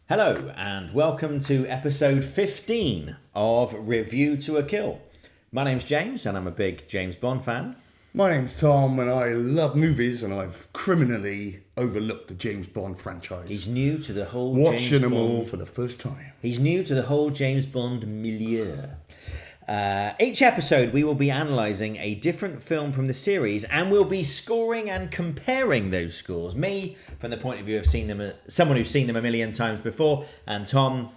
Hello and welcome to episode 15 of Review to a Kill. My name's James and I'm a big James Bond fan. My name's Tom and I love movies and I've criminally overlooked the James Bond franchise. He's new to the whole Watching them all for the first time. He's new to the whole James Bond milieu. Each episode we will be analysing a different film from the series and we'll be scoring and comparing those scores. Me, from the point of view of someone who's seen them a million times before, and Tom,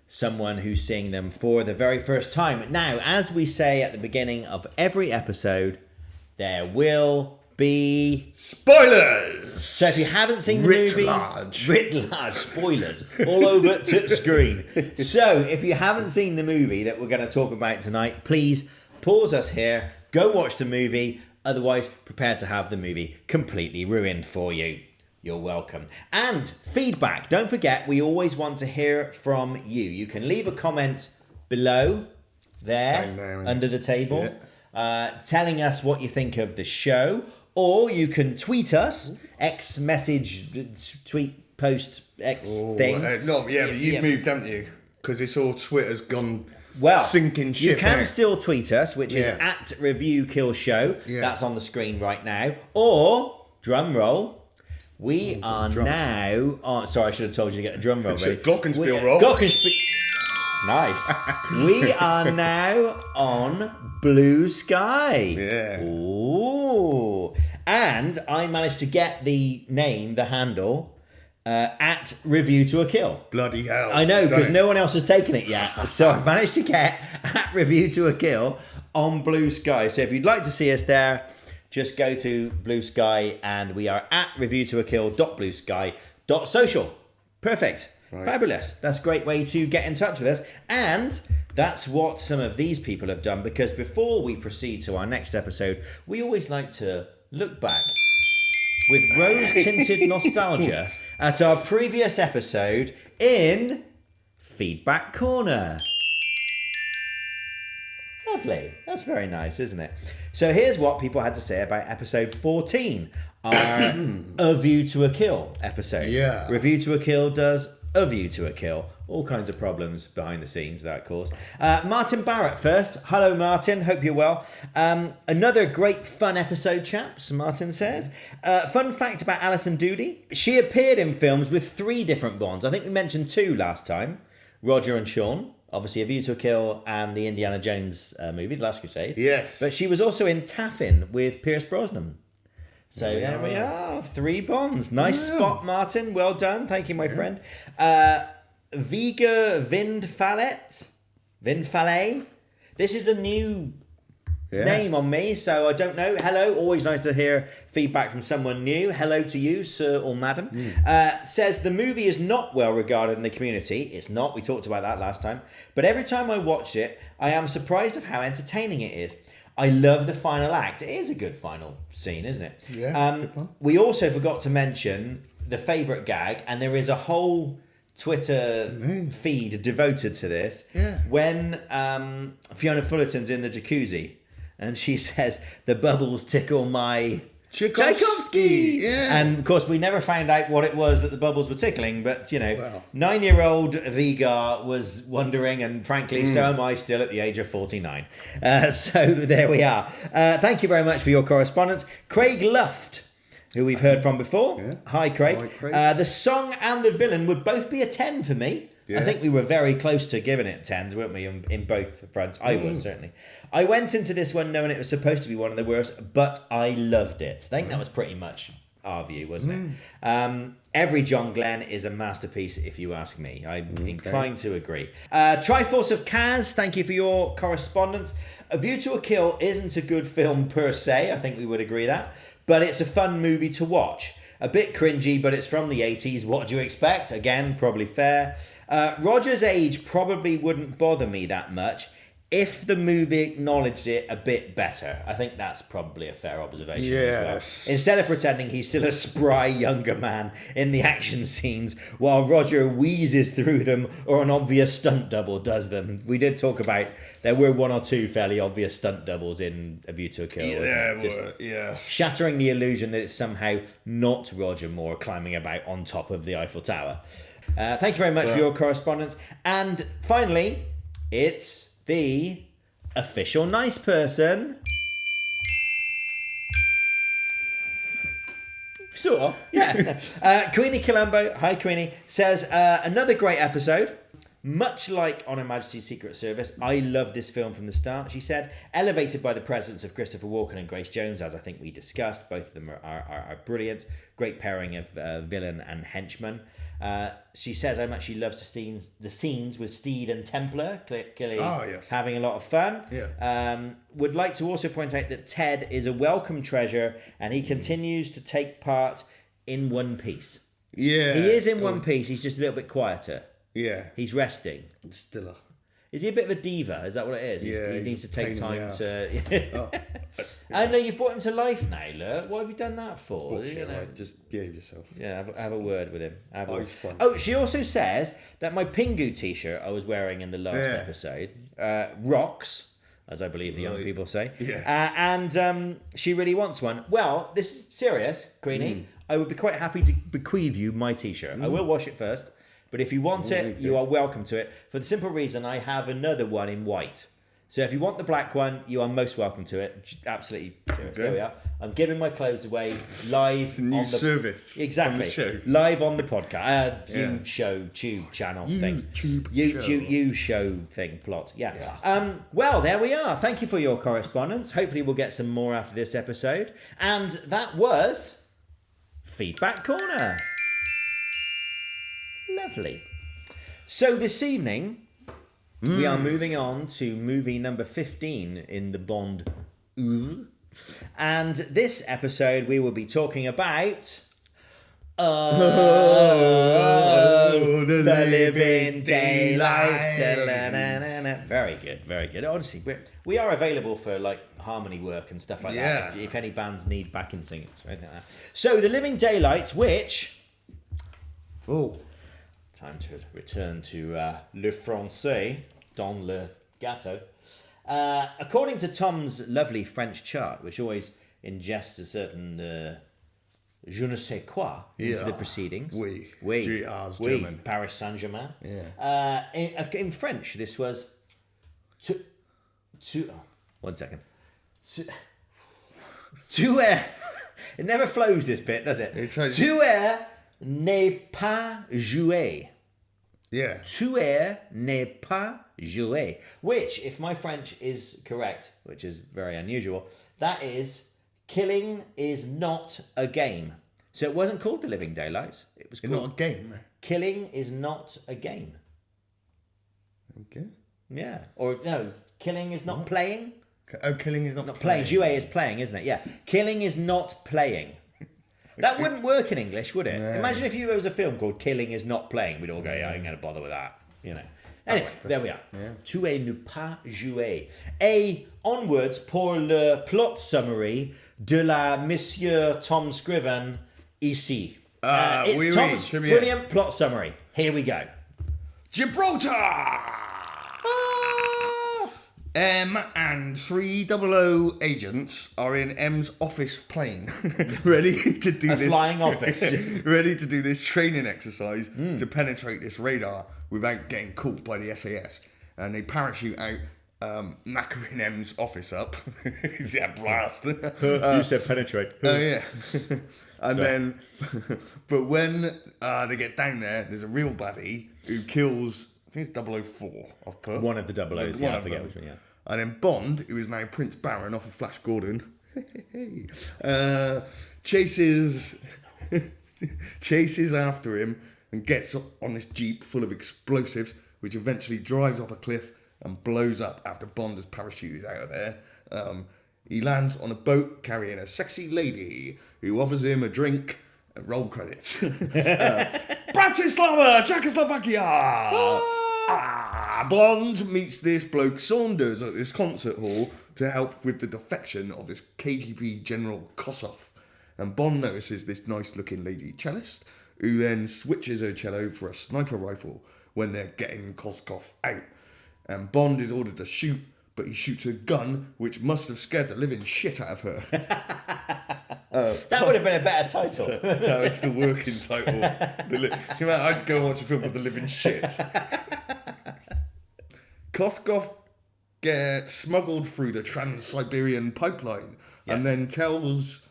someone who's seeing them for the very first time. Now, as we say at the beginning of every episode, there will be spoilers! So if you haven't seen the movie, writ large spoilers all over the screen. So if you haven't seen the movie that we're going to talk about tonight, please pause us here, go watch the movie, otherwise prepare to have the movie completely ruined for you. You're welcome. And feedback. Don't forget, we always want to hear from you. You can leave a comment below there under the table, telling us what you think of the show. Or you can tweet us, X message, tweet, post, X thing. But you've moved, haven't you? Because it's all Twitter's gone sinking ship. You can still tweet us, which is at Review Kill Show. Yeah. That's on the screen right now. Or, drum roll, we are now on... Sorry, I should have told you to get a drum roll ready. Glockenspiel roll. Nice. We are now on Blue Sky. Yeah. Ooh. And I managed to get the handle, at Review to a Kill. Bloody hell. I know, because no one else has taken it yet. So I've managed to get at Review to a Kill on Blue Sky. So if you'd like to see us there, just go to Blue Sky and we are at reviewtoakill.bluesky.social. Perfect. Right. Fabulous. That's a great way to get in touch with us. And that's what some of these people have done, because before we proceed to our next episode, we always like to look back with rose-tinted nostalgia at our previous episode in Feedback Corner. Lovely. That's very nice, isn't it? So here's what people had to say about episode 14, our A View to a Kill episode. Yeah. Review to a Kill does A View to a Kill. All kinds of problems behind the scenes that caused. Martin Barrett first. Hello, Martin. Hope you're well. Another great fun episode, chaps, Martin says. Fun fact about Alison Doody. She appeared in films with 3 different Bonds. I think we mentioned 2 last time. Roger and Sean. Obviously, A View to a Kill and the Indiana Jones movie, The Last Crusade. Yes. But she was also in Taffin with Pierce Brosnan. So there we are. 3 Bonds. Nice spot, Martin. Well done. Thank you, my friend. Viga Vindfalet. This is a new name on me, so I don't know. Hello. Always nice to hear feedback from someone new. Hello to you, sir or madam. Says the movie is not well regarded in the community. It's not. We talked about that last time. But every time I watch it, I am surprised of how entertaining it is. I love the final act. It is a good final scene, isn't it? Yeah, good fun. We also forgot to mention the favourite gag, and there is a whole Twitter feed devoted to this. Yeah. When Fiona Fullerton's in the jacuzzi, and she says, "The bubbles tickle my Tchaikovsky." Yeah. And of course, we never found out what it was that the bubbles were tickling, but 9-year-old Viga was wondering, and frankly, so am I still at the age of 49. So there we are. Thank you very much for your correspondence. Craig Luft, who we've heard from before. Yeah. Hi, Craig. Hi, Craig. The song and the villain would both be a 10 for me. Yeah. I think we were very close to giving it 10s, weren't we, in both fronts? I was, certainly. I went into this one knowing it was supposed to be one of the worst, but I loved it. I think that was pretty much our view, wasn't it? Every John Glenn is a masterpiece, if you ask me. I'm inclined to agree. Triforce of Kaz, thank you for your correspondence. A View to a Kill isn't a good film per se. I think we would agree that. But it's a fun movie to watch. A bit cringy, but it's from the 80s. What do you expect? Again, probably fair. Roger's age probably wouldn't bother me that much if the movie acknowledged it a bit better. I think that's probably a fair observation as well. Instead of pretending he's still a spry younger man in the action scenes while Roger wheezes through them or an obvious stunt double does them. We did talk about there were 1 or 2 fairly obvious stunt doubles in A View to a Kill. Shattering the illusion that it's somehow not Roger Moore climbing about on top of the Eiffel Tower. Thank you very much for your correspondence. And finally, it's the official nice person. Sort of, yeah. Queenie Colombo, hi Queenie, says, another great episode. Much like on Her Majesty's Secret Service, I love this film from the start, she said. Elevated by the presence of Christopher Walken and Grace Jones, as I think we discussed. Both of them are brilliant. Great pairing of villain and henchman. She says how much she loves the scenes with Steed and Templar, clearly having a lot of fun. Yeah. Would like to also point out that Ted is a welcome treasure and he continues to take part in One Piece. Yeah. He is in One Piece, he's just a little bit quieter. Yeah. He's resting. Stiller. Is he a bit of a diva? Is that what it is? He needs to take time to... Oh. I know you've brought him to life now, look. What have you done that for? Just behave yourself. Yeah, have a word with him. It's fun. Oh, she also says that my Pingu t-shirt I was wearing in the last episode rocks, as I believe the young people say. Yeah. And she really wants one. Well, this is serious, Queenie. I would be quite happy to bequeath you my t-shirt. I will wash it first. But if you want it, you are welcome to it. For the simple reason, I have another one in white. So if you want the black one, you are most welcome to it. Absolutely serious. There we are. I'm giving my clothes away live on the service. Exactly. On the show. Live on the podcast. You show tube channel thing. You show thing plot. Yeah. Well, there we are. Thank you for your correspondence. Hopefully we'll get some more after this episode. And that was Feedback Corner. Lovely. So this evening, we are moving on to movie number 15 in the Bond oeuvre. And this episode, we will be talking about... the living daylight. Very good, very good. Honestly, we are available for like harmony work and stuff like that. If any bands need backing singers or anything like that. So the living daylights, which... Time to return to Le Français, dans le gâteau. According to Tom's lovely French chart, which always ingests a certain je ne sais quoi into the proceedings. Oui, German. Paris Saint-Germain. Yeah. In French, this was... one second. Tuer... It never flows, this bit, does it? Tuer... n'est pas joué. Yeah. Tuer n'est pas joué. Which, if my French is correct, which is very unusual, that is, killing is not a game. So it wasn't called The Living Daylights. It was called... It's not a game. Killing is not a game. Okay. Yeah. Or, no, killing is not playing. Oh, killing is not playing. Jouer is playing, isn't it? Yeah. Killing is not playing. That wouldn't work in English, would it? No. Imagine if there was a film called Killing is Not Playing. We'd all go, yeah, I ain't going to bother with that. You know. Anyway, there we are. Yeah. Tuer ne pas jouer. Onwards pour le plot summary de la Monsieur Tom Scriven ici. It's Tom's brilliant plot summary. Here we go. Gibraltar! M and 300 agents are in M's office plane, ready to do this flying office, ready to do this training exercise to penetrate this radar without getting caught by the SAS. And they parachute out, knackering M's office up. Yeah, blast. You said penetrate. Oh yeah. And then, but when they get down there, there's a real baddie who kills. I think it's 004. I've put one of the 00s. Yeah, I forget which one. Yeah. And then Bond, who is now Prince Baron off of Flash Gordon, chases after him and gets on this jeep full of explosives, which eventually drives off a cliff and blows up after Bond has parachuted out of there. He lands on a boat carrying a sexy lady who offers him a drink. Roll credits. Bratislava, Czechoslovakia. Bond meets this bloke Saunders at this concert hall to help with the defection of this KGB General Kossoff. And Bond notices this nice-looking lady cellist, who then switches her cello for a sniper rifle when they're getting Koskov out. And Bond is ordered to shoot, but he shoots a gun, which must have scared the living shit out of her. That would have been a better title. No, it's the working title. I'd go and watch a film called The Living Shit. Koskov gets smuggled through the Trans-Siberian pipeline and then tells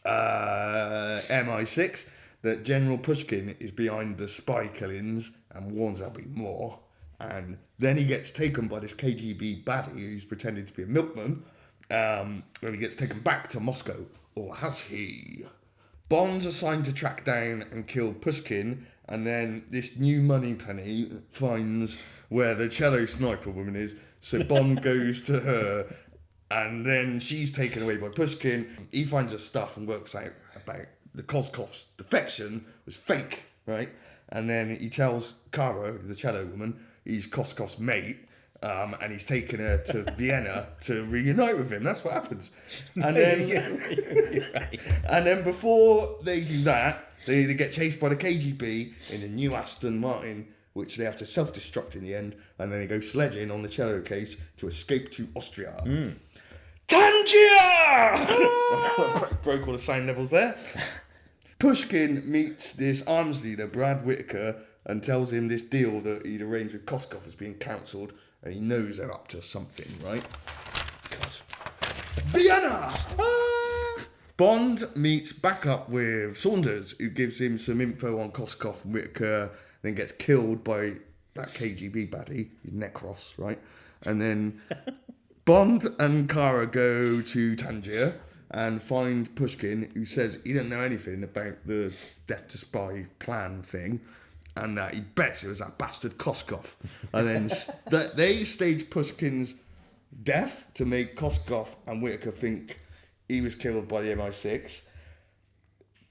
MI6 that General Pushkin is behind the spy killings and warns there'll be more. And then he gets taken by this KGB baddie who's pretending to be a milkman. When he gets taken back to Moscow, or has he? Bond's assigned to track down and kill Pushkin, and then this new money penny finds where the cello sniper woman is, so Bond goes to her, and then she's taken away by Pushkin. He finds her stuff and works out about the Koskov's defection was fake, right? And then he tells Kara, the cello woman, he's Koskov's mate, and he's taken her to Vienna to reunite with him. That's what happens. And then, Right. and then before they do that, they get chased by the KGB in a new Aston Martin, which they have to self-destruct in the end, and then they go sledging on the cello case to escape to Austria. Tangier! Broke all the sound levels there. Pushkin meets this arms leader, Brad Whitaker, and tells him this deal that he'd arranged with Koskov has been cancelled, and he knows they're up to something, right? God. Vienna! Bond meets back up with Saunders, who gives him some info on Koskov and Whitaker, then gets killed by that KGB baddie, Necros, right? And then Bond and Kara go to Tangier and find Pushkin, who says he didn't know anything about the Death to Spy plan thing, and that he bets it was that bastard Koskov. And then they stage Pushkin's death to make Koskov and Whitaker think he was killed by the MI6.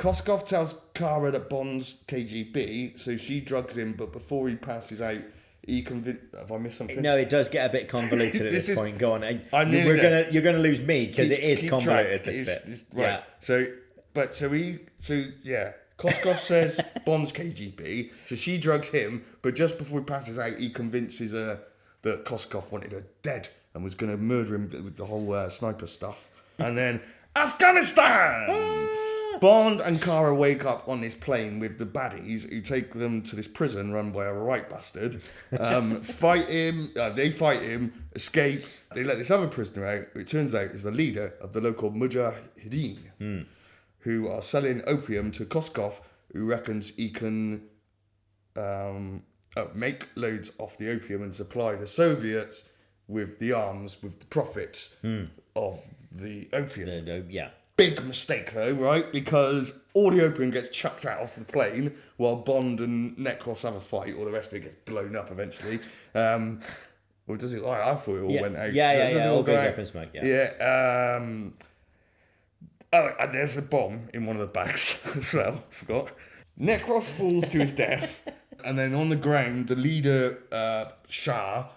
Koskov tells Kara that Bond's KGB, so she drugs him, but before he passes out, he convinced... Have I missed something? No, it does get a bit convoluted at this point. Go on. I'm you're gonna lose me because it is convoluted, track. this bit. Right. Yeah. Koskov says Bond's KGB, so she drugs him, but just before he passes out, he convinces her that Koskov wanted her dead and was going to murder him with the whole sniper stuff. And then, Afghanistan! Bond and Kara wake up on this plane with the baddies who take them to this prison run by a right bastard. Fight him, they fight him, escape. They let this other prisoner out, who it turns out is the leader of the local Mujahideen, who are selling opium to Koskov, who reckons he can make loads off the opium and supply the Soviets with the arms, with the profits of the opium. Yeah. Big mistake though, right? Because all the opium gets chucked out off the plane while Bond and Necros have a fight, or the rest of it gets blown up eventually. Or does it? I thought it all went out. Yeah. All goes up in smoke. Yeah. And there's a bomb in one of the bags as well. Forgot. Necros falls to his death, and then on the ground, the leader Shah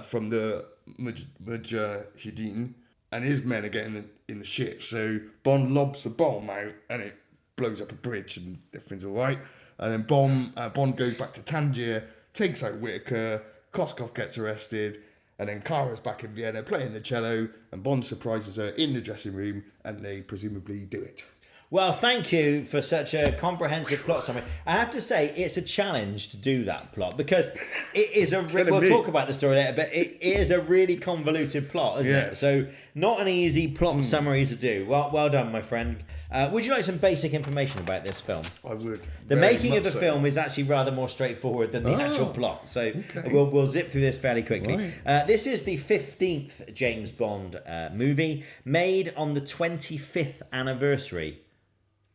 from the Mujahideen and his men are getting in the ship. So Bond lobs the bomb out, and it blows up a bridge, and everything's all right. And then Bond goes back to Tangier, takes out Whitaker. Koskov gets arrested. And then Kara's back in Vienna playing the cello, and Bond surprises her in the dressing room, and they presumably do it. Well, thank you for such a comprehensive plot summary. I have to say, it's a challenge to do that plot, because it is we'll talk about the story later, but it is a really convoluted plot, isn't it? So, not an easy plot summary to do. Well done, my friend. Would you like some basic information about this film? I would. The making of the film is actually rather more straightforward than the actual plot. So we'll zip through this fairly quickly. Right. This is the 15th James Bond movie, made on the 25th anniversary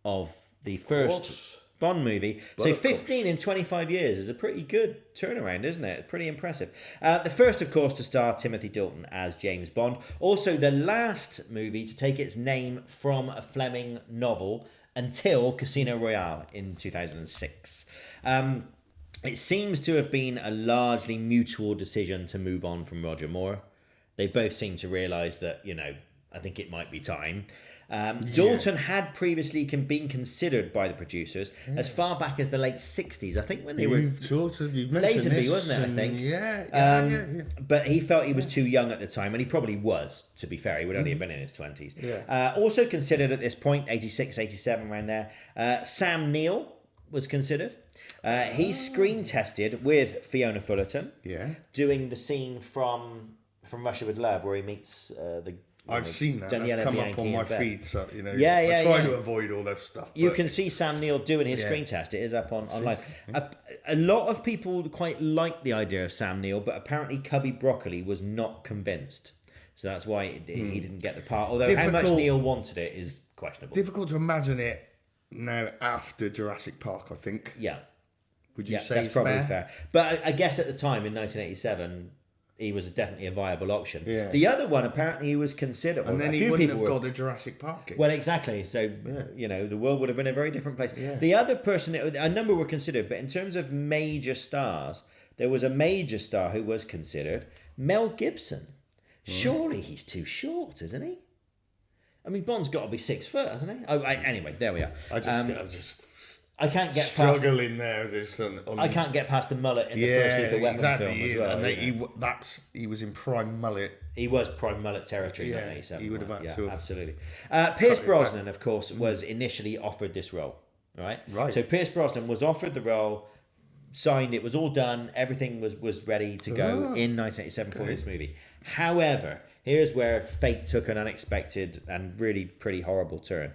of the first Bond movie. So 15 in 25 years is a pretty good turnaround, isn't it? Pretty impressive. The first, of course, to star Timothy Dalton as James Bond. Also the last movie to take its name from a Fleming novel until Casino Royale in 2006. It seems to have been a largely mutual decision to move on from Roger Moore. They both seem to realise that, I think it might be time. Dalton had previously been considered by the producers as far back as the late 60s, I think, when they You've mentioned Lazenby, this, wasn't it, I think? Yeah. But he felt he was too young at the time, and he probably was, to be fair. He would only have been in his 20s. Yeah. Also considered at this point, 86, 87, around there, Sam Neill was considered. He screen tested with Fiona Fullerton, doing the scene from Russia with Love, where he meets I've seen that. Daniela That's come Bianchi up on my and Beth. feed, so I try to avoid all that stuff. You can see Sam Neill doing his screen test. It is up online. A lot of people quite like the idea of Sam Neill, but apparently Cubby Broccoli was not convinced. So that's why he didn't get the part. Although how much Neil wanted it is questionable. Difficult to imagine it now after Jurassic Park, I think. Yeah. Would you say that's it's probably fair? But I guess at the time, in 1987... he was definitely a viable option. Yeah. The other one, apparently, he was considered. And then he wouldn't have got the Jurassic Park gig. Well, exactly. So, the world would have been a very different place. Yeah. The other person, a number were considered, but in terms of major stars, there was a major star who was considered, Mel Gibson. Surely he's too short, isn't he? I mean, Bond's got to be 6 foot, hasn't he? Anyway, there we are. I can't get struggling there. I can't get past the mullet in the first Lethal Weapon film as well. And he was in prime mullet. He was prime mullet territory. Yeah, he would have had to have absolutely. Pierce Brosnan, of course, was initially offered this role. Right. So Pierce Brosnan was offered the role, signed. It was all done. Everything was ready to go in 1987 for this movie. However, here's where fate took an unexpected and really pretty horrible turn.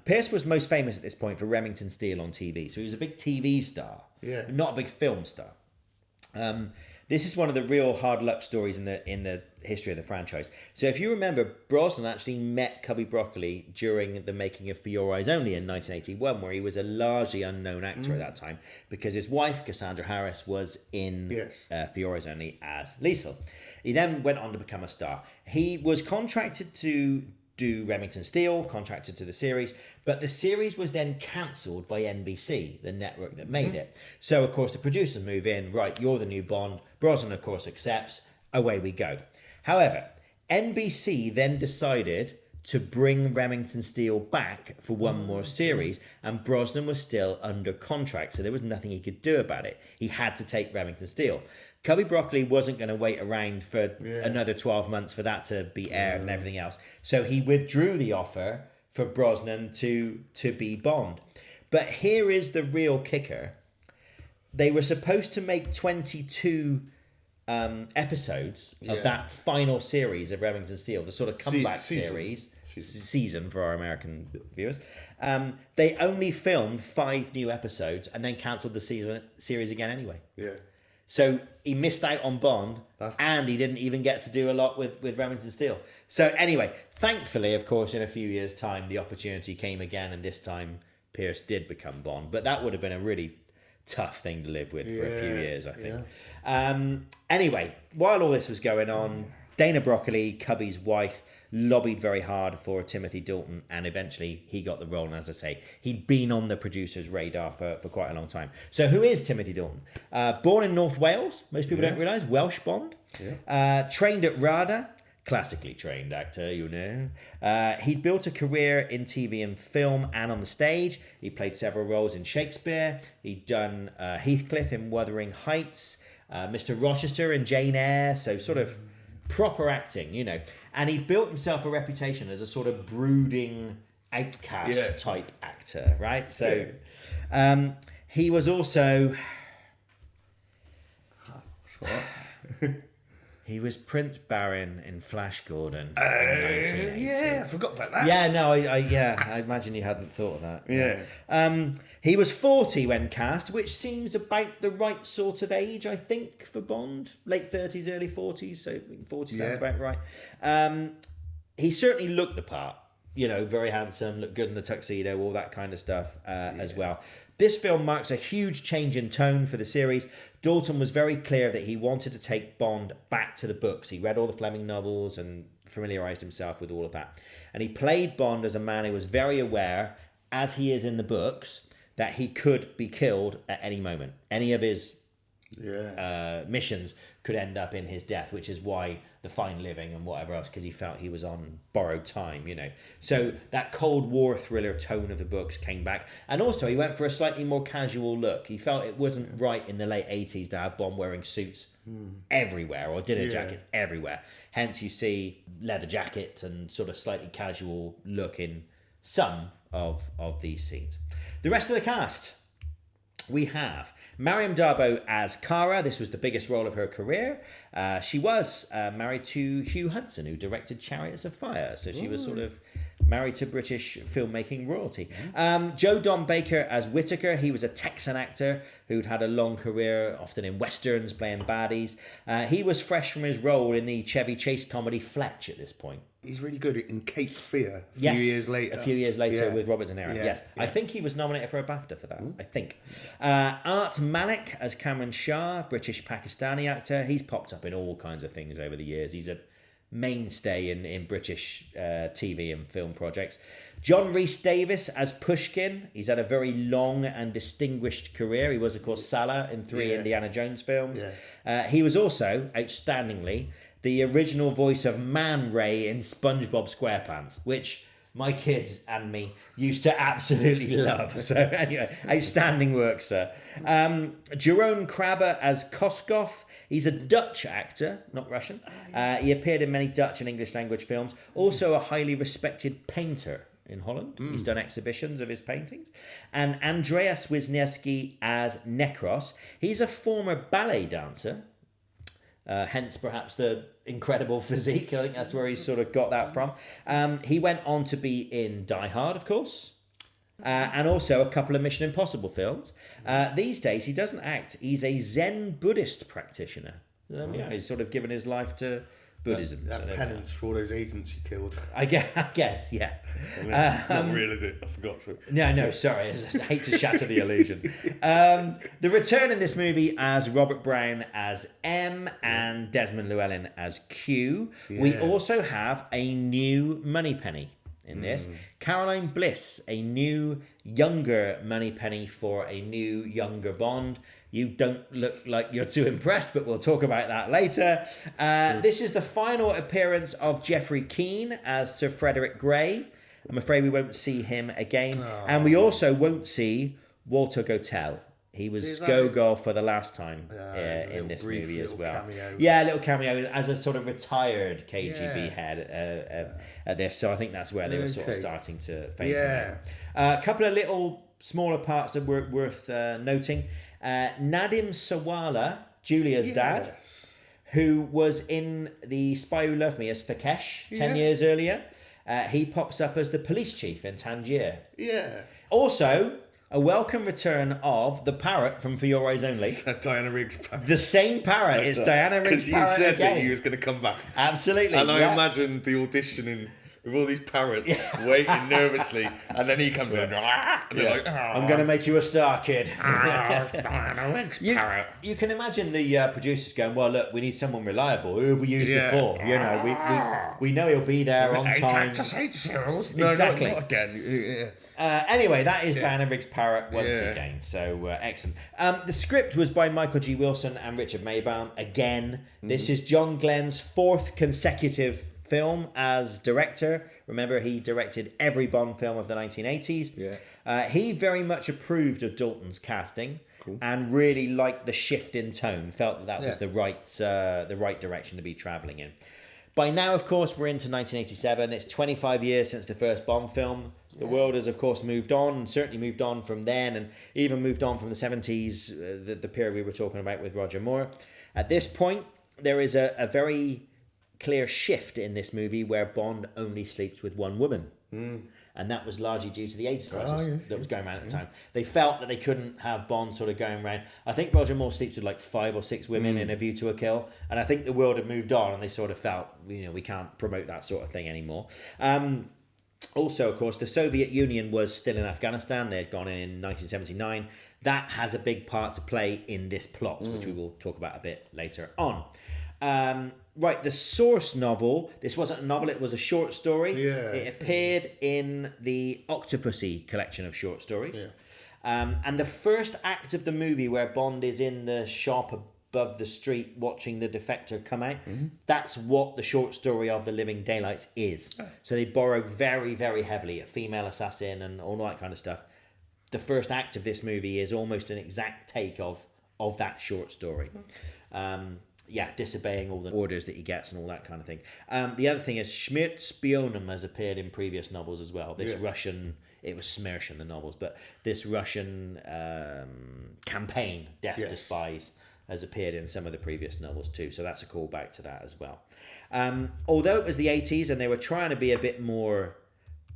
Pierce was most famous at this point for Remington Steele on TV. So he was a big TV star, not a big film star. This is one of the real hard luck stories in the history of the franchise. So if you remember, Brosnan actually met Cubby Broccoli during the making of For Your Eyes Only in 1981, where he was a largely unknown actor at that time because his wife, Cassandra Harris, was in For Your Eyes Only as Liesl. He then went on to become a star. He was contracted to do Remington Steele, contracted to the series, but the series was then cancelled by NBC, the network that made it. So, of course, the producers move in, right, you're the new Bond. Brosnan, of course, accepts. Away we go. However, NBC then decided to bring Remington Steele back for one more series, and Brosnan was still under contract, so there was nothing he could do about it. He had to take Remington Steele. Cubby Broccoli wasn't going to wait around for another 12 months for that to be aired and everything else. So he withdrew the offer for Brosnan to be Bond. But here is the real kicker. They were supposed to make 22 episodes of that final series of Remington Steele, the sort of comeback season for our American viewers. They only filmed 5 new episodes and then cancelled the series again anyway. Yeah. So he missed out on Bond, and he didn't even get to do a lot with Remington Steele. So anyway, thankfully, of course, in a few years' time, the opportunity came again, and this time Pierce did become Bond. But that would have been a really tough thing to live with for a few years, I think. Anyway, while all this was going on, Dana Broccoli, Cubby's wife, lobbied very hard for Timothy Dalton, and eventually he got the role. And as I say, he'd been on the producer's radar for quite a long time. So who is Timothy Dalton? Born in North Wales, most people don't realise, Welsh Bond. Trained at RADA, classically trained actor, you know. He'd built a career in TV and film and on the stage. He played several roles in Shakespeare. He'd done Heathcliff in Wuthering Heights, Mr. Rochester in Jane Eyre, so sort of proper acting, you know. And he built himself a reputation as a sort of brooding outcast type actor, right? So he was also... He was Prince Baron in Flash Gordon in 1980. Yeah, I forgot about that. Yeah, no, I imagine you hadn't thought of that. Yeah. He was 40 when cast, which seems about the right sort of age, I think, for Bond. Late 30s, early 40s, so 40 sounds about right. He certainly looked the part. You know, very handsome, looked good in the tuxedo, all that kind of stuff as well. This film marks a huge change in tone for the series. Dalton was very clear that he wanted to take Bond back to the books. He read all the Fleming novels and familiarised himself with all of that. And he played Bond as a man who was very aware, as he is in the books, that he could be killed at any moment. Any of his missions could end up in his death, which is why the fine living and whatever else, because he felt he was on borrowed time, you know. So that Cold War thriller tone of the books came back. And also he went for a slightly more casual look. He felt it wasn't right in the late 80s to have Bond wearing suits everywhere, or dinner jackets everywhere. Hence you see leather jacket and sort of slightly casual look in some of these scenes. The rest of the cast. We have Mariam Darbo as Cara. This was the biggest role of her career. She was married to Hugh Hudson, who directed Chariots of Fire. So she was sort of married to British filmmaking royalty. Joe Don Baker as Whittaker. He was a Texan actor who'd had a long career, often in westerns, playing baddies. He was fresh from his role in the Chevy Chase comedy Fletch at this point. He's really good in Cape Fear a few years later with Robert De Niro. Yes. I think he was nominated for a BAFTA for that. I think. Art Malik as Cameron Shah, British Pakistani actor. He's popped up in all kinds of things over the years. He's a mainstay in British TV and film projects. John Rhys Davis as Pushkin. He's had a very long and distinguished career. He was, of course, Salah in 3 Indiana Jones films. He was also, outstandingly, the original voice of Man Ray in SpongeBob SquarePants, which my kids and me used to absolutely love. So anyway, outstanding work, sir. Jerome Krabbe as Koskov. He's a Dutch actor, not Russian. He appeared in many Dutch and English language films. Also a highly respected painter in Holland. He's done exhibitions of his paintings. And Andreas Wisniewski as Necros. He's a former ballet dancer. Hence perhaps the incredible physique. I think that's where he sort of got that from. He went on to be in Die Hard, of course. And also a couple of Mission Impossible films. These days he doesn't act. He's a Zen Buddhist practitioner. He's sort of given his life to Buddhism. That penance for all those agents he killed. I guess, yeah. Not real, is it? I forgot to. No, sorry. I hate to shatter the illusion. The return in this movie as Robert Brown as M and Desmond Llewellyn as Q. Yeah. We also have a new Moneypenny in this. Caroline Bliss, a new, younger Moneypenny for a new, younger Bond. You don't look like you're too impressed, but we'll talk about that later. This is the final appearance of Geoffrey Keane as Sir Frederick Grey. I'm afraid we won't see him again. And we also won't see Walter Gotell. He was Gogol for the last time in this movie as well. Cameo. Yeah, a little cameo as a sort of retired KGB head at this. So I think that's where they were sort of starting to phase him out. A couple of little smaller parts that were worth noting. Nadim Sawala, Julia's dad, who was in The Spy Who Loved Me as Fakesh 10 years earlier. He pops up as the police chief in Tangier. Yeah. Also, a welcome return of the parrot from For Your Eyes Only. Diana Rigg's parrot. The same parrot. It's Diana Rigg's parrot again. Because you said that he was going to come back. Absolutely. And I imagined the auditioning with all these parrots waiting nervously, and then he comes in and they're like, I'm going to make you a star, kid. Diana Rigg's parrot. You can imagine the producers going, well, look, we need someone reliable. Who have we used before? You know, we know he'll be there on time. Exactly. No, not again. Anyway, that is Diana Rigg's parrot once again. So excellent. The script was by Michael G. Wilson and Richard Maybaum. Again, this is John Glenn's 4th consecutive film as director. Remember, he directed every Bond film of the 1980s. He very much approved of Dalton's casting and really liked the shift in tone. Felt that was the right direction to be travelling in. By now, of course, we're into 1987. It's 25 years since the first Bond film. The world has, of course, moved on, certainly moved on from then, and even moved on from the 70s, the period we were talking about with Roger Moore. At this point, there is a very clear shift in this movie where Bond only sleeps with one woman. And that was largely due to the AIDS crisis that was going around at the time. They felt that they couldn't have Bond sort of going around. I think Roger Moore sleeps with like 5 or 6 women in A View to a Kill. And I think the world had moved on and they sort of felt, we can't promote that sort of thing anymore. Also, of course, the Soviet Union was still in Afghanistan. They had gone in 1979. That has a big part to play in this plot, which we will talk about a bit later on. Right, the source novel, this wasn't a novel, it was a short story. It appeared in the Octopussy collection of short stories. And the first act of the movie where Bond is in the shop above the street watching the defector come out. That's what the short story of The Living Daylights is. So they borrow very, very heavily a female assassin and all that kind of stuff. The first act of this movie is almost an exact take of that short story. Disobeying all the orders that he gets and all that kind of thing. The other thing is Schmidt-Spionem has appeared in previous novels as well. This Russian, it was Smersh in the novels, but this Russian campaign, Death to Spies, has appeared in some of the previous novels too. So that's a callback to that as well. Although it was the 80s and they were trying to be a bit more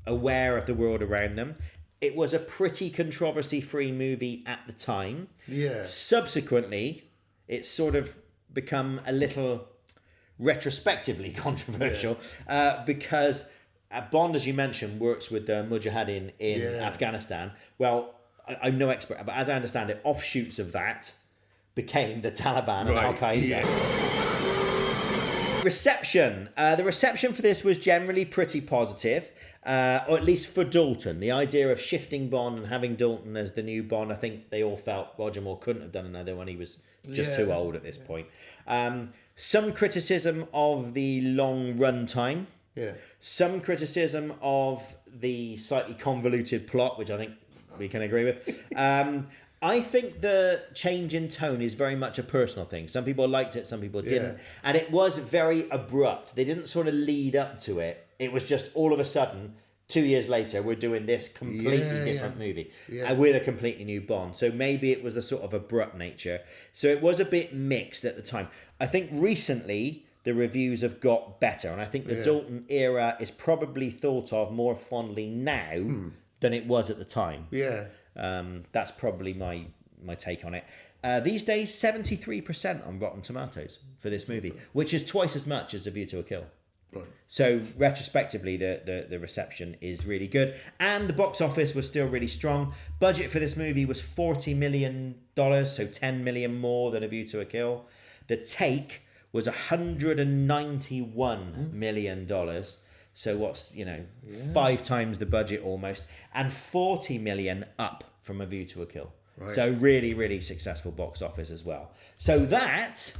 aware of the world around them, it was a pretty controversy-free movie at the time. Yeah. Subsequently, it's sort of become a little retrospectively controversial because Bond, as you mentioned, works with the Mujahideen in Afghanistan. Well, I'm no expert, but as I understand it, offshoots of that became the Taliban and Al-Qaeda. Yeah. Reception. The reception for this was generally pretty positive. Or at least for Dalton. The idea of shifting Bond and having Dalton as the new Bond, I think they all felt Roger Moore couldn't have done another one. He was just too old at this point. Some criticism of the long run time. Yeah. Some criticism of the slightly convoluted plot, which I think we can agree with. I think the change in tone is very much a personal thing. Some people liked it, some people didn't. And it was very abrupt. They didn't sort of lead up to it. It was just all of a sudden, 2 years later, we're doing this completely different movie with a completely new Bond. So maybe it was the sort of abrupt nature. So it was a bit mixed at the time. I think recently the reviews have got better. And I think the Dalton era is probably thought of more fondly now than it was at the time. Yeah. That's probably my take on it. These days, 73% on Rotten Tomatoes for this movie, which is twice as much as A View to a Kill. Right. So retrospectively, the reception is really good, and the box office was still really strong. Budget for this movie was $40 million, so $10 million more than A View to a Kill. The take was $191 million. So what's 5 times the budget almost, and 40 million up from A View to a Kill. Right. So really, really successful box office as well. So that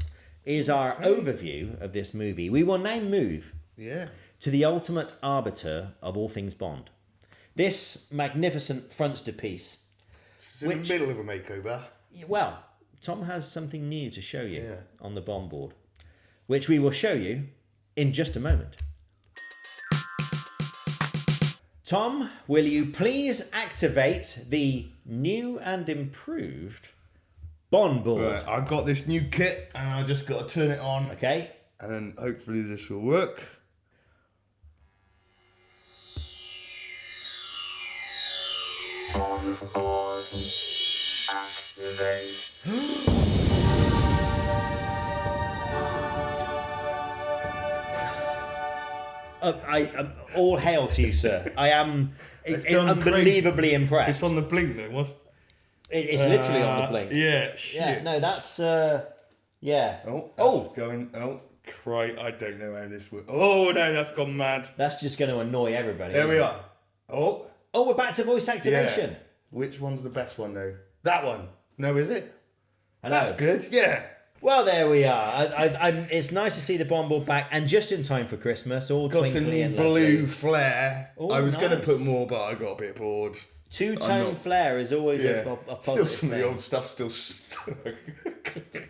is our overview of this movie. We will now move to the ultimate arbiter of all things Bond. This magnificent frontispiece. It's in the middle of a makeover. Well, Tom has something new to show you on the BondBoard, which we will show you in just a moment. Tom, will you please activate the new and improved BondBoard? Right, I've got this new kit and I just got to turn it on. Okay. And then hopefully this will work. BondBoard activate. All hail to you, sir. I am unbelievably impressed. It's on the blink then, was It's literally on the blink. Yeah, shit. Yeah, no, that's Going. Oh, Christ, I don't know how this works. Oh no, that's gone mad. That's just going to annoy everybody. There we are. Oh, we're back to voice activation. Yeah. Which one's the best one though? That one. No, is it? I know. That's good. Yeah. Well, there we are. It's nice to see the BondBoard back, and just in time for Christmas. All got some twinkly and blue lovely. Flare. Oh, I was nice. going to put more, but I got a bit bored. Two-tone flare is always a positive Still some thing. of the old stuff still stuck.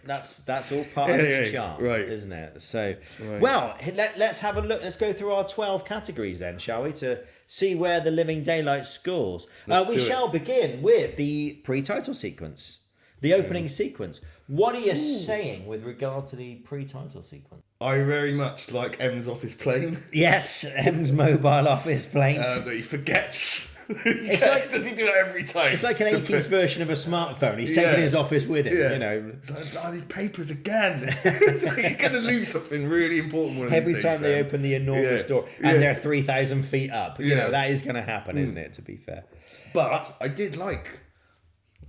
That's all part of its charm, right. isn't it? So, well, let's have a look. Let's go through our 12 categories then, shall we, to see where The Living Daylights scores. We shall begin with the pre-title sequence, the opening sequence. What are you saying with regard to the pre-title sequence? I very much like M's office plane. Yes, M's mobile office plane. That he forgets. It's like, does he do it every time? It's like an 80s version of a smartphone. He's taking his office with him, you know. It's like, these papers again. You're going to lose something really important one of every these time days, they open the enormous door and they're 3,000 feet up. You know, that is going to happen, isn't it, to be fair? But I did like...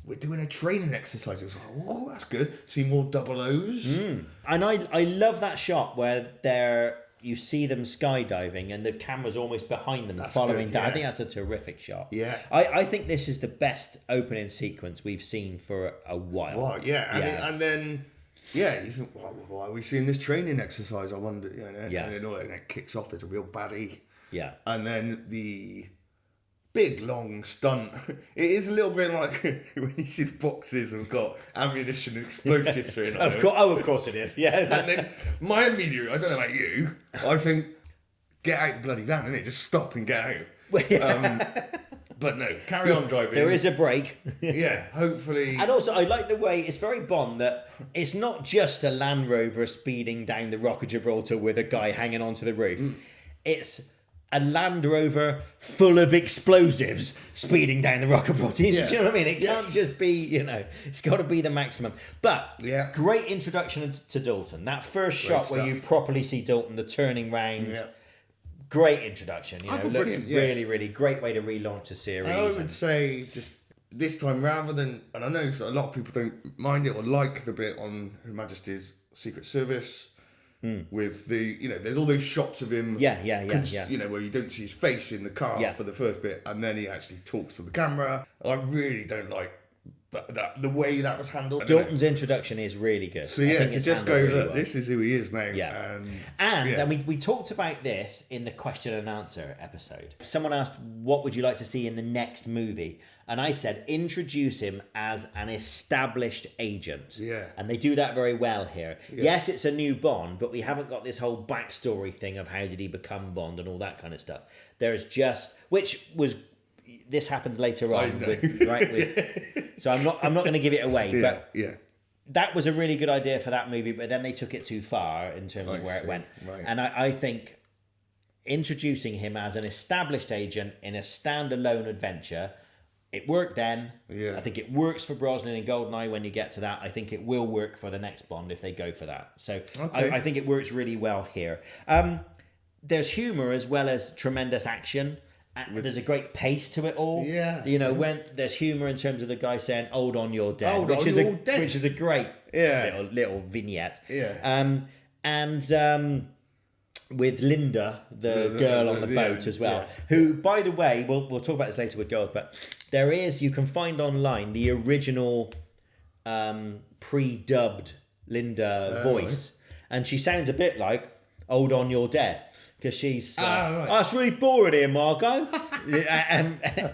We're doing a training exercise. It was like, oh, that's good. See more double O's. And I love that shot where you see them skydiving and the camera's almost behind them, following down. I think that's a terrific shot. Yeah. I think this is the best opening sequence we've seen for a while. Right, yeah. And then Yeah, you think, why are we seeing this training exercise? I wonder, Yeah. And then all that kicks off. It's a real baddie. Yeah. And then the big long stunt. It is a little bit like when you see the boxes have got ammunition and explosives in. Of course it is. Yeah. And then my immediate, I don't know about you, I think, get out the bloody van, innit? Just stop and get out. But no, carry on driving. There is a break. Yeah, hopefully. And also, I like the way it's very Bond that it's not just a Land Rover speeding down the Rock of Gibraltar with a guy hanging onto the roof. It's a Land Rover full of explosives speeding down the Rock of Gibraltar. Do you know what I mean? It can't just be, it's got to be the maximum. But great introduction to Dalton. That first shot where you properly see Dalton, the turning round. Yeah. Great introduction. Brilliant. Really, really great way to relaunch the series. I would say just this time, rather than, and I know a lot of people don't mind it or like the bit on Her Majesty's Secret Service with the, there's all those shots of him. Yeah. Where you don't see his face in the car for the first bit, and then he actually talks to the camera. I really don't like that the way that was handled. Dalton's introduction is really good. So to just go, look, this is who he is now. Yeah. And we talked about this in the question and answer episode. Someone asked, what would you like to see in the next movie? And I said, introduce him as an established agent. Yeah. And they do that very well here. Yeah. Yes, it's a new Bond, but we haven't got this whole backstory thing of how did he become Bond and all that kind of stuff. There's just, this happens later on, so I'm not going to give it away. But that was a really good idea for that movie, but then they took it too far in terms of where it went. Right. And I think introducing him as an established agent in a standalone adventure, it worked then. Yeah. I think it works for Brosnan and GoldenEye when you get to that. I think it will work for the next Bond if they go for that. So I think it works really well here. There's humour as well as tremendous action. There's a great pace to it all. Yeah. When there's humour in terms of the guy saying, "Hold on, you're dead," which is a great little vignette. Yeah. With Linda, the girl on the boat as well, who, by the way, we'll talk about this later with girls, but you can find online the original pre-dubbed Linda voice, and she sounds a bit like "Hold on, you're dead." Because she's, it's really boring here, Margot.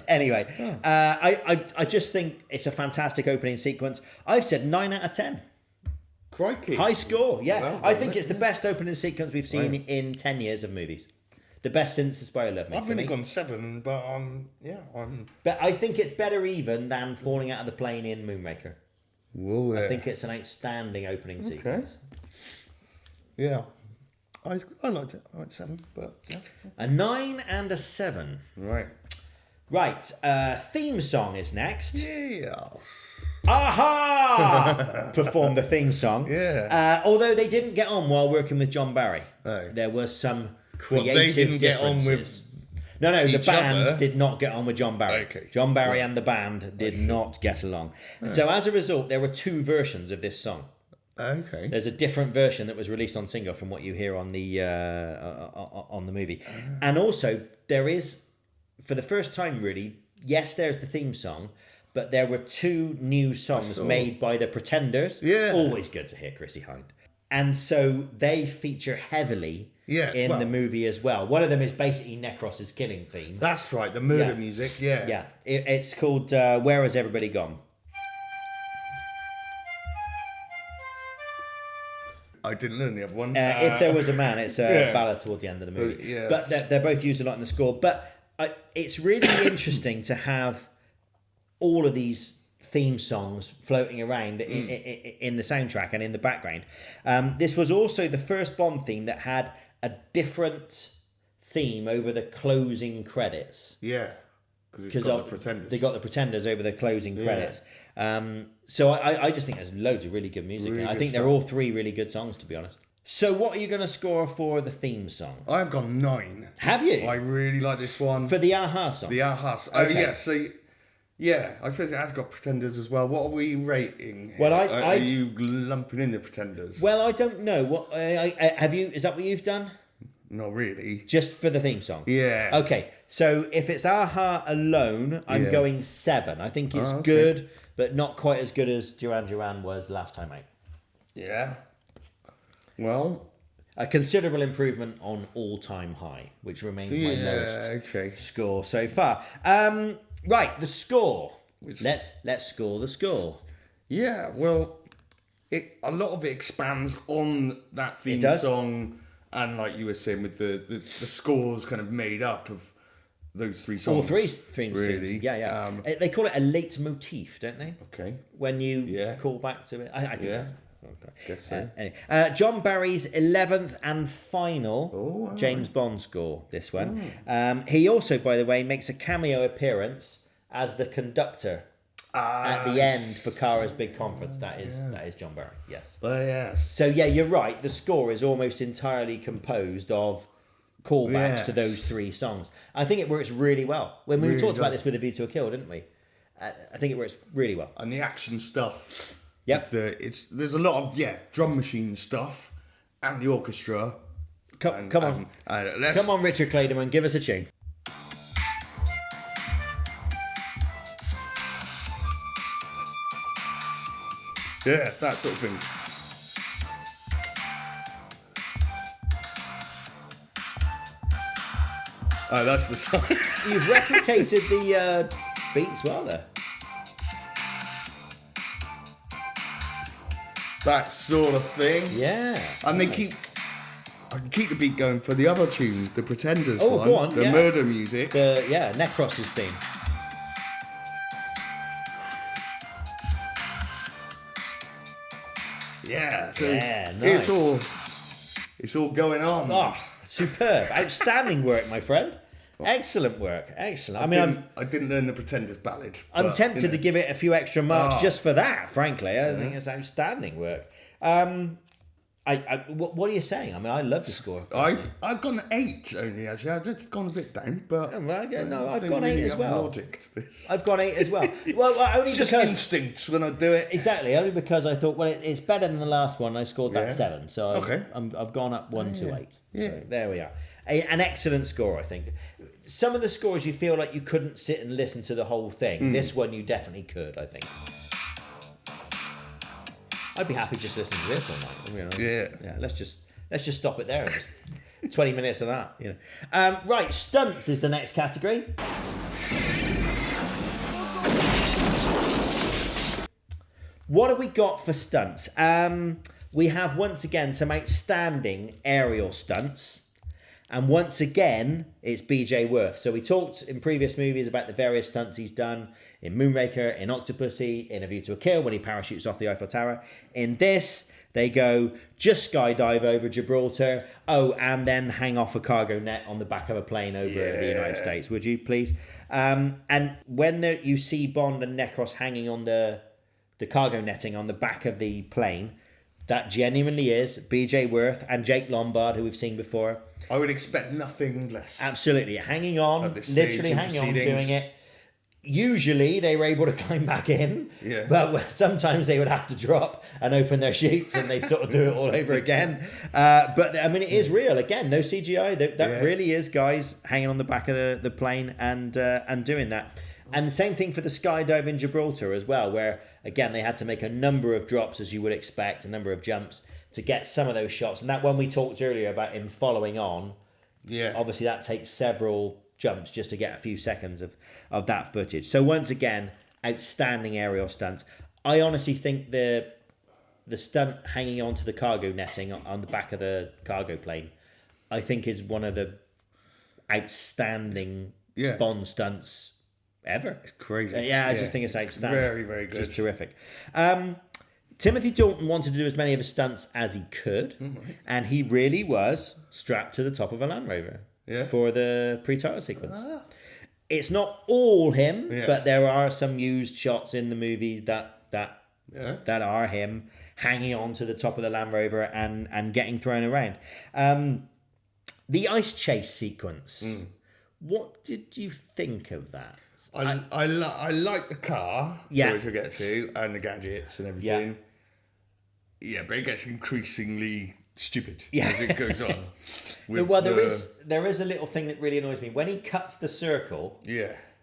Anyway, I just think it's a fantastic opening sequence. I've said 9 out of 10. Crikey. High score, yeah. Well, I think it's the best opening sequence we've seen in 10 years of movies. The best since The Spy Who Loved Me. I've only gone 7, but But I think it's better even than falling out of the plane in Moonraker. Whoa, I think it's an outstanding opening sequence. Yeah. I liked it. I went 7, but a 9 and a 7. Right. Theme song is next. Yeah. Aha! Performed the theme song. Yeah. Although they didn't get on while working with John Barry. Oh. There was some creative they didn't differences. Get on with. No, the band did not get on with John Barry. Okay. John Barry and the band did not get along. Oh. So as a result, there were 2 versions of this song. Okay. There's a different version that was released on single from what you hear on the movie. And also, there is, for the first time really, yes, there's the theme song, but there were 2 new songs made by the Pretenders. Yeah. Always good to hear Chrissie Hynde. And so they feature heavily in the movie as well. One of them is basically Necros's killing theme. That's right, the murder music, Yeah. It's called Where Has Everybody Gone? I didn't learn the other one. If There Was a Man, it's a ballad toward the end of the movie. But they're both used a lot in the score. But it's really interesting to have all of these theme songs floating around in the soundtrack and in the background. This was also the first Bond theme that had a different theme over the closing credits. Yeah, because it's got the Pretenders. They got the Pretenders over the closing credits. So I just think there's loads of really good music. Really I think they're all 3 really good songs, to be honest. So what are you going to score for the theme song? I've gone 9. Have you? I really like this one. For the Aha song? The Aha song. Okay. Oh, yeah. So, yeah, I suppose it has got Pretenders as well. What are we rating here? Well, are you lumping in the Pretenders? Well, I don't know. What have you? Is that what you've done? Not really. Just for the theme song? Yeah. Okay, so if it's Aha alone, I'm going 7. I think it's good, but not quite as good as Duran Duran was last time out. Yeah. Well, A considerable improvement on all-time high, which remains my lowest score so far. Right, the score. Let's score the score. Yeah, well, a lot of it expands on that theme song, and like you were saying, with the scores kind of made up of those three songs. All three themes. Really. Yeah. They call it a leitmotif, don't they? Okay. When you call back to it. I think Okay. Guess so. Anyway. John Barry's 11th and final James Bond score, this one. He also, by the way, makes a cameo appearance as the conductor at the end for Cara's big conference. That is John Barry, yes. Yes. So, yeah, you're right. The score is almost entirely composed of callbacks to those three songs. I think it works really well. When we talked about this with A View to a Kill, didn't we? I think it works really well. And the action stuff. Yep. There's a lot of drum machine stuff and the orchestra. Come on, Richard Clayderman, give us a tune. Yeah, that sort of thing. Oh, that's the song. You've replicated the beats well there. That sort of thing. Yeah. And I can keep the beat going for the other tune, the Pretenders one. Go on. The murder music. Necros's theme. Yeah. So nice. It's all going on. Oh, superb. Outstanding work, my friend. Excellent work. Excellent. I didn't learn the Pretenders ballad. I'm tempted to give it a few extra marks just for that, frankly. I think it's outstanding work. What are you saying? I mean, I love the score. I've gone 8 only, actually. I've just gone a bit down, but... I've gone 8 as well. Logic to this. I've gone 8 as well. Well, only just because... instincts when I do it. Exactly, only because I thought, well, it's better than the last one. I scored that 7, so okay. I've gone up 1 to 8. Yeah. So there we are. An excellent score, I think. Some of the scores you feel like you couldn't sit and listen to the whole thing. This one you definitely could, I think. I'd be happy just listening to this all night. Yeah. Let's just stop it there. Just 20 minutes of that. Right, stunts is the next category. What have we got for stunts? We have once again some outstanding aerial stunts. And once again, it's BJ Worth. So we talked in previous movies about the various stunts he's done in Moonraker, in Octopussy, in A View to a Kill, when he parachutes off the Eiffel Tower. In this, they go just skydive over Gibraltar. Oh, and then hang off a cargo net on the back of a plane over the United States. Would you, please? And when you see Bond and Necros hanging on the cargo netting on the back of the plane, that genuinely is BJ Worth and Jake Lombard, who we've seen before. I would expect nothing less. Absolutely. Hanging on, literally hanging on, doing it. Usually they were able to climb back in, but sometimes they would have to drop and open their chutes and they'd sort of do it all over again. But I mean, it is real. Again, no CGI. That really is guys hanging on the back of the plane and doing that. And the same thing for the skydive in Gibraltar as well, where, again, they had to make a number of drops, as you would expect, a number of jumps to get some of those shots. And that one we talked earlier about him following on, obviously that takes several jumps just to get a few seconds of that footage. So once again, outstanding aerial stunts. I honestly think the stunt hanging onto the cargo netting on the back of the cargo plane, I think is one of the outstanding Bond stunts ever. It's crazy. I just think it's outstanding. Very, very good. Just terrific. Timothy Dalton wanted to do as many of his stunts as he could, and he really was strapped to the top of a Land Rover for the pre-title sequence. It's not all him, but there are some used shots in the movie that are him hanging on to the top of the Land Rover and getting thrown around. The ice chase sequence. What did you think of that? I like the car, which we'll get to, and the gadgets and everything. Yeah, but it gets increasingly stupid as it goes on. There is a little thing that really annoys me. When he cuts the circle,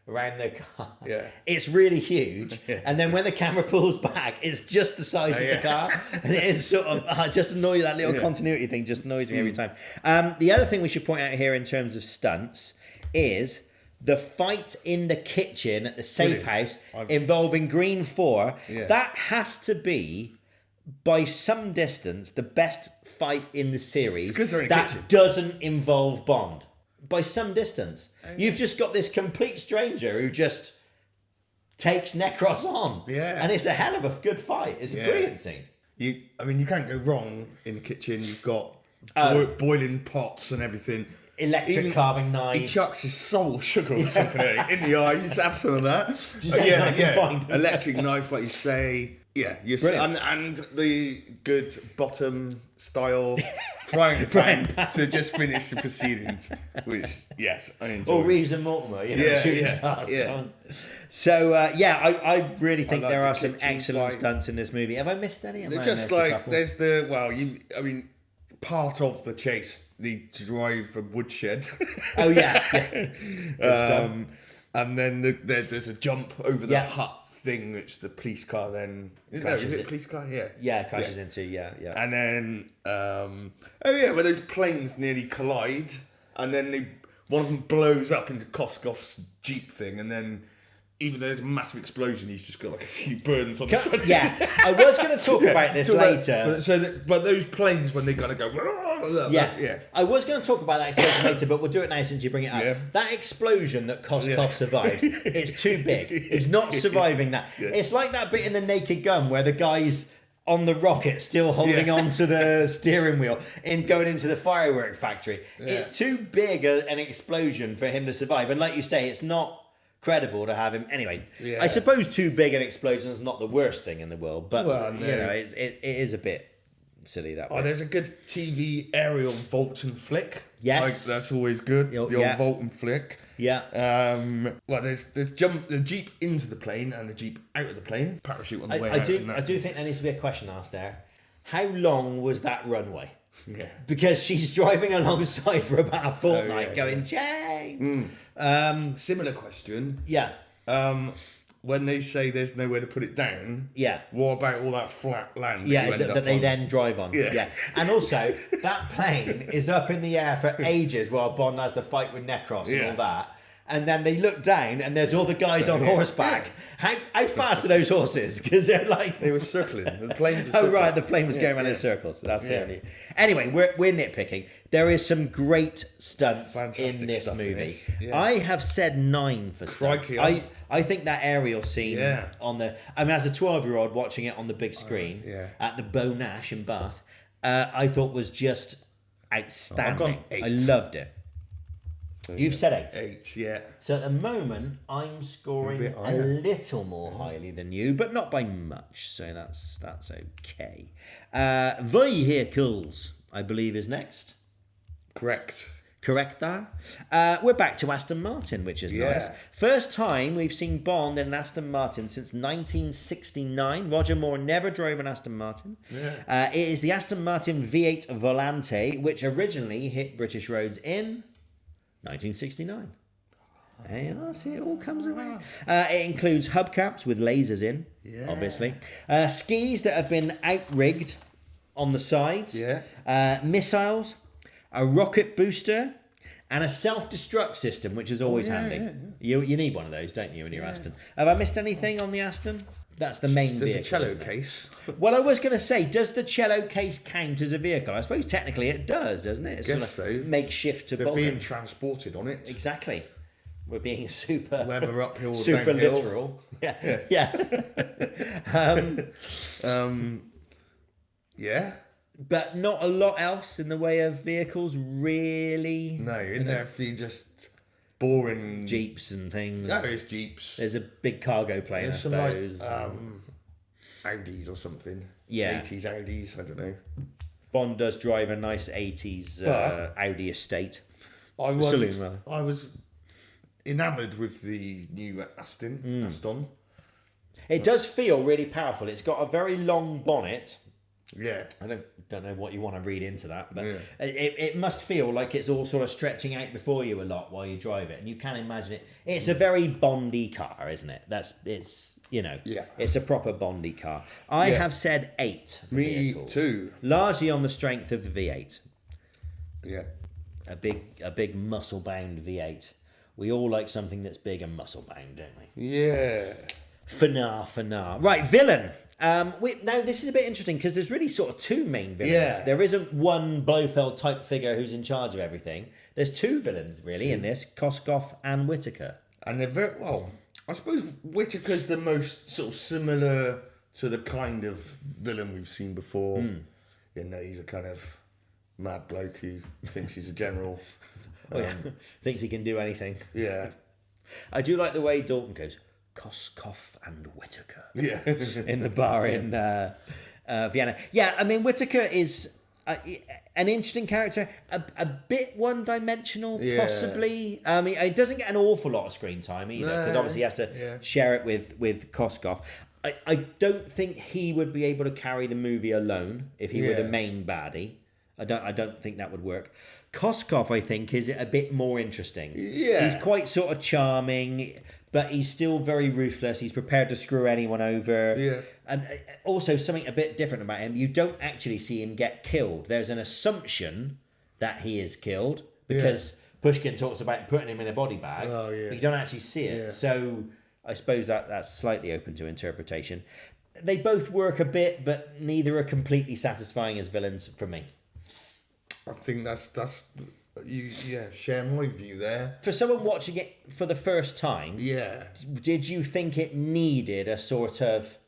around the car. Yeah. It's really huge. And then when the camera pulls back, it's just the size of the car. And it is sort of just annoys, that little continuity thing just annoys me every time. The other thing we should point out here in terms of stunts is the fight in the kitchen at the safe house involving Green 4. Yeah. That has to be, by some distance, the best fight in the series that doesn't involve Bond. By some distance. You've just got this complete stranger who just takes Necros on. Yeah. And it's a hell of a good fight. It's a brilliant scene. You can't go wrong in the kitchen. You've got boiling pots and everything. Electric carving knives. He chucks his soul sugar or something in the eye. You used to have some of that. Find electric knife, like you say. Yeah, and the good bottom style frying pan to just finish the proceedings. Which, yes, I enjoy. Or Reeves and Mortimer, shooting stars. Yeah. So, I really think there are some excellent stunts in this movie. Have I missed any? They're just there's part of the chase, the drive from Woodshed. Oh, yeah. And then there's a jump over the hut thing, which the police car then... Is it a police car? Yeah. Yeah, crashes into, And then, where those planes nearly collide, and then one of them blows up into Koskov's Jeep thing, and then... Even though there's a massive explosion, he's just got like a few burns on the side. Yeah, I was going to talk about this later. But those planes, when they're going to go... I was going to talk about that explosion later, but we'll do it now since you bring it up. Yeah. That explosion that Koskov survives, it's too big. It's not surviving that. Yeah. It's like that bit in The Naked Gun where the guy's on the rocket still holding on to the steering wheel in going into the firework factory. Yeah. It's too big an explosion for him to survive. And like you say, it's not... credible to have him anyway. I suppose too big an explosion is not the worst thing in the world, but it is a bit silly that way. There's a good TV aerial vault and flick. Yes, that's always good. The old vault and flick. Yeah. There's the Jeep into the plane and the Jeep out of the plane. Parachute on the way out. I do think there needs to be a question asked there. How long was that runway? Yeah. Because she's driving alongside for about a fortnight going, James. Similar question. Yeah. When they say there's nowhere to put it down, what about all that flat land that they then drive on? Yeah. And also, that plane is up in the air for ages while Bond has the fight with Necros and all that. And then they look down and there's all the guys on horseback. How fast are those horses? Because they're like... They were circling. The plane was circling. Oh, right. The plane was going around in circles. So that's the only... Anyway, we're nitpicking. There is some great stunts in this movie. I have said 9 for stunts. I think that aerial scene on the... I mean, as a 12-year-old watching it on the big screen at the Beau Nash in Bath, I thought was just outstanding. I loved it. So you've said 8. 8, yeah. So at the moment, I'm scoring a little more highly than you, but not by much. So that's okay. Vehicles, I believe, is next. Correct there. We're back to Aston Martin, which is nice. First time we've seen Bond in an Aston Martin since 1969. Roger Moore never drove an Aston Martin. It is the Aston Martin V8 Volante, which originally hit British roads in 1969. There you are, see, it all comes around. It includes hubcaps with lasers in, obviously. Skis that have been outrigged on the sides. Missiles, a rocket booster, and a self-destruct system, which is always handy. You need one of those, don't you, in your Aston? Have I missed anything on the Aston? That's the main vehicle. Does the cello case? Well, I was going to say, does the cello case count as a vehicle? I suppose technically it does, doesn't it? It's sort of makeshift to They're being transported on it. Exactly. We're being super... Whether uphill or super downhill. Literal. Yeah. Yeah. But not a lot else in the way of vehicles, really. No, in there for just... boring Jeeps and things. No, it's Jeeps. There's a big cargo plane, There's I suppose. Some Audis or something. Yeah. 80s Audis, I don't know. Bond does drive a nice 80s Audi estate. I was enamoured with the new Aston. It does feel really powerful. It's got a very long bonnet. Yeah. I don't know what you want to read into that, but it must feel like it's all sort of stretching out before you a lot while you drive it, and you can imagine it. It's a very Bondy car, isn't it? It's a proper Bondy car. I have said 8. For Me vehicles, too. largely on the strength of the V8. Yeah. A big muscle bound V8. We all like something that's big and muscle bound, don't we? Yeah. Fanar. Right, villain. Now this is a bit interesting because there's really sort of 2 main villains. Yeah. There isn't one Blofeld type figure who's in charge of everything. There's 2 villains really in this: Koskov and Whitaker. And they're very well. I suppose Whitaker's the most sort of similar to the kind of villain we've seen before. He's a kind of mad bloke who thinks he's a general. Thinks he can do anything. Yeah. I do like the way Dalton goes, Koskov and Whitaker. Yeah. In the bar in Vienna. Yeah, I mean, Whitaker is an interesting character, a bit one-dimensional, possibly. I mean, he doesn't get an awful lot of screen time either, because obviously he has to share it with Koskov. I don't think he would be able to carry the movie alone if he were the main baddie. I don't think that would work. Koskov, I think, is a bit more interesting. Yeah. He's quite sort of charming, but he's still very ruthless. He's prepared to screw anyone over. Yeah. And also something a bit different about him, you don't actually see him get killed. There's an assumption that he is killed because Pushkin talks about putting him in a body bag. Oh, yeah. But you don't actually see it. Yeah. So I suppose that's slightly open to interpretation. They both work a bit, but neither are completely satisfying as villains for me. I think that's you share my view there. For someone watching it for the first time, did you think it needed a sort of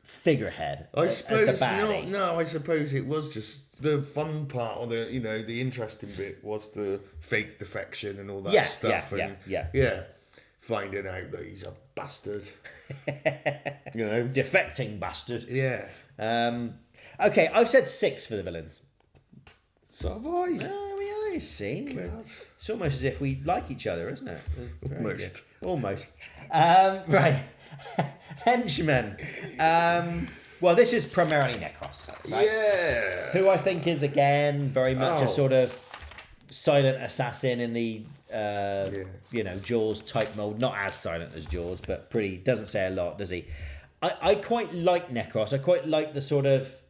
figurehead I as suppose the baddie? no, I suppose it was just the fun part, or the interesting bit was the fake defection and all that stuff. Yeah. Finding out that he's a bastard. Defecting bastard. Yeah. Okay, I've said 6 for the villains. So have I. Oh, yeah, I see. God. It's almost as if we like each other, isn't it? Almost. Right. Henchmen. Well, this is primarily Necros. Right? Yeah. Who I think is, again, very much a sort of silent assassin in the, Jaws type mold. Not as silent as Jaws, but pretty, doesn't say a lot, does he? I quite like Necros. I quite like the sort of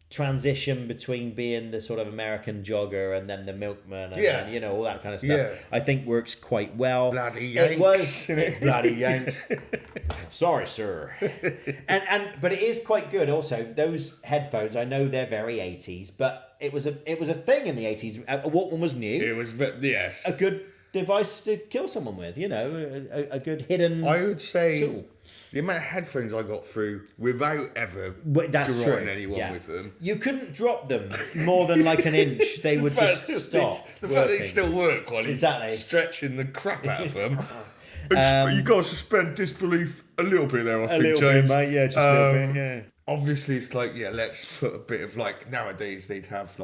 transition between being the sort of American jogger and then the milkman and then, all that kind of stuff. I think works quite well. Bloody Yanks. It was bloody Yanks. Sorry, sir. But it is quite good also. Those headphones, I know they're very 80s, but it was a thing in the 80s. A Walkman was new. It was, yes. A good device to kill someone with, a good hidden I would say tool. The amount of headphones I got through without ever That's drawing true. anyone with them. You couldn't drop them more than like an inch. They would just stop. The fact that they still work while he's stretching the crap out of them. You got to suspend disbelief a little bit there, I think, James. Bit, mate. Yeah, just a little bit, yeah. Obviously, it's like, let's put a bit of nowadays they'd have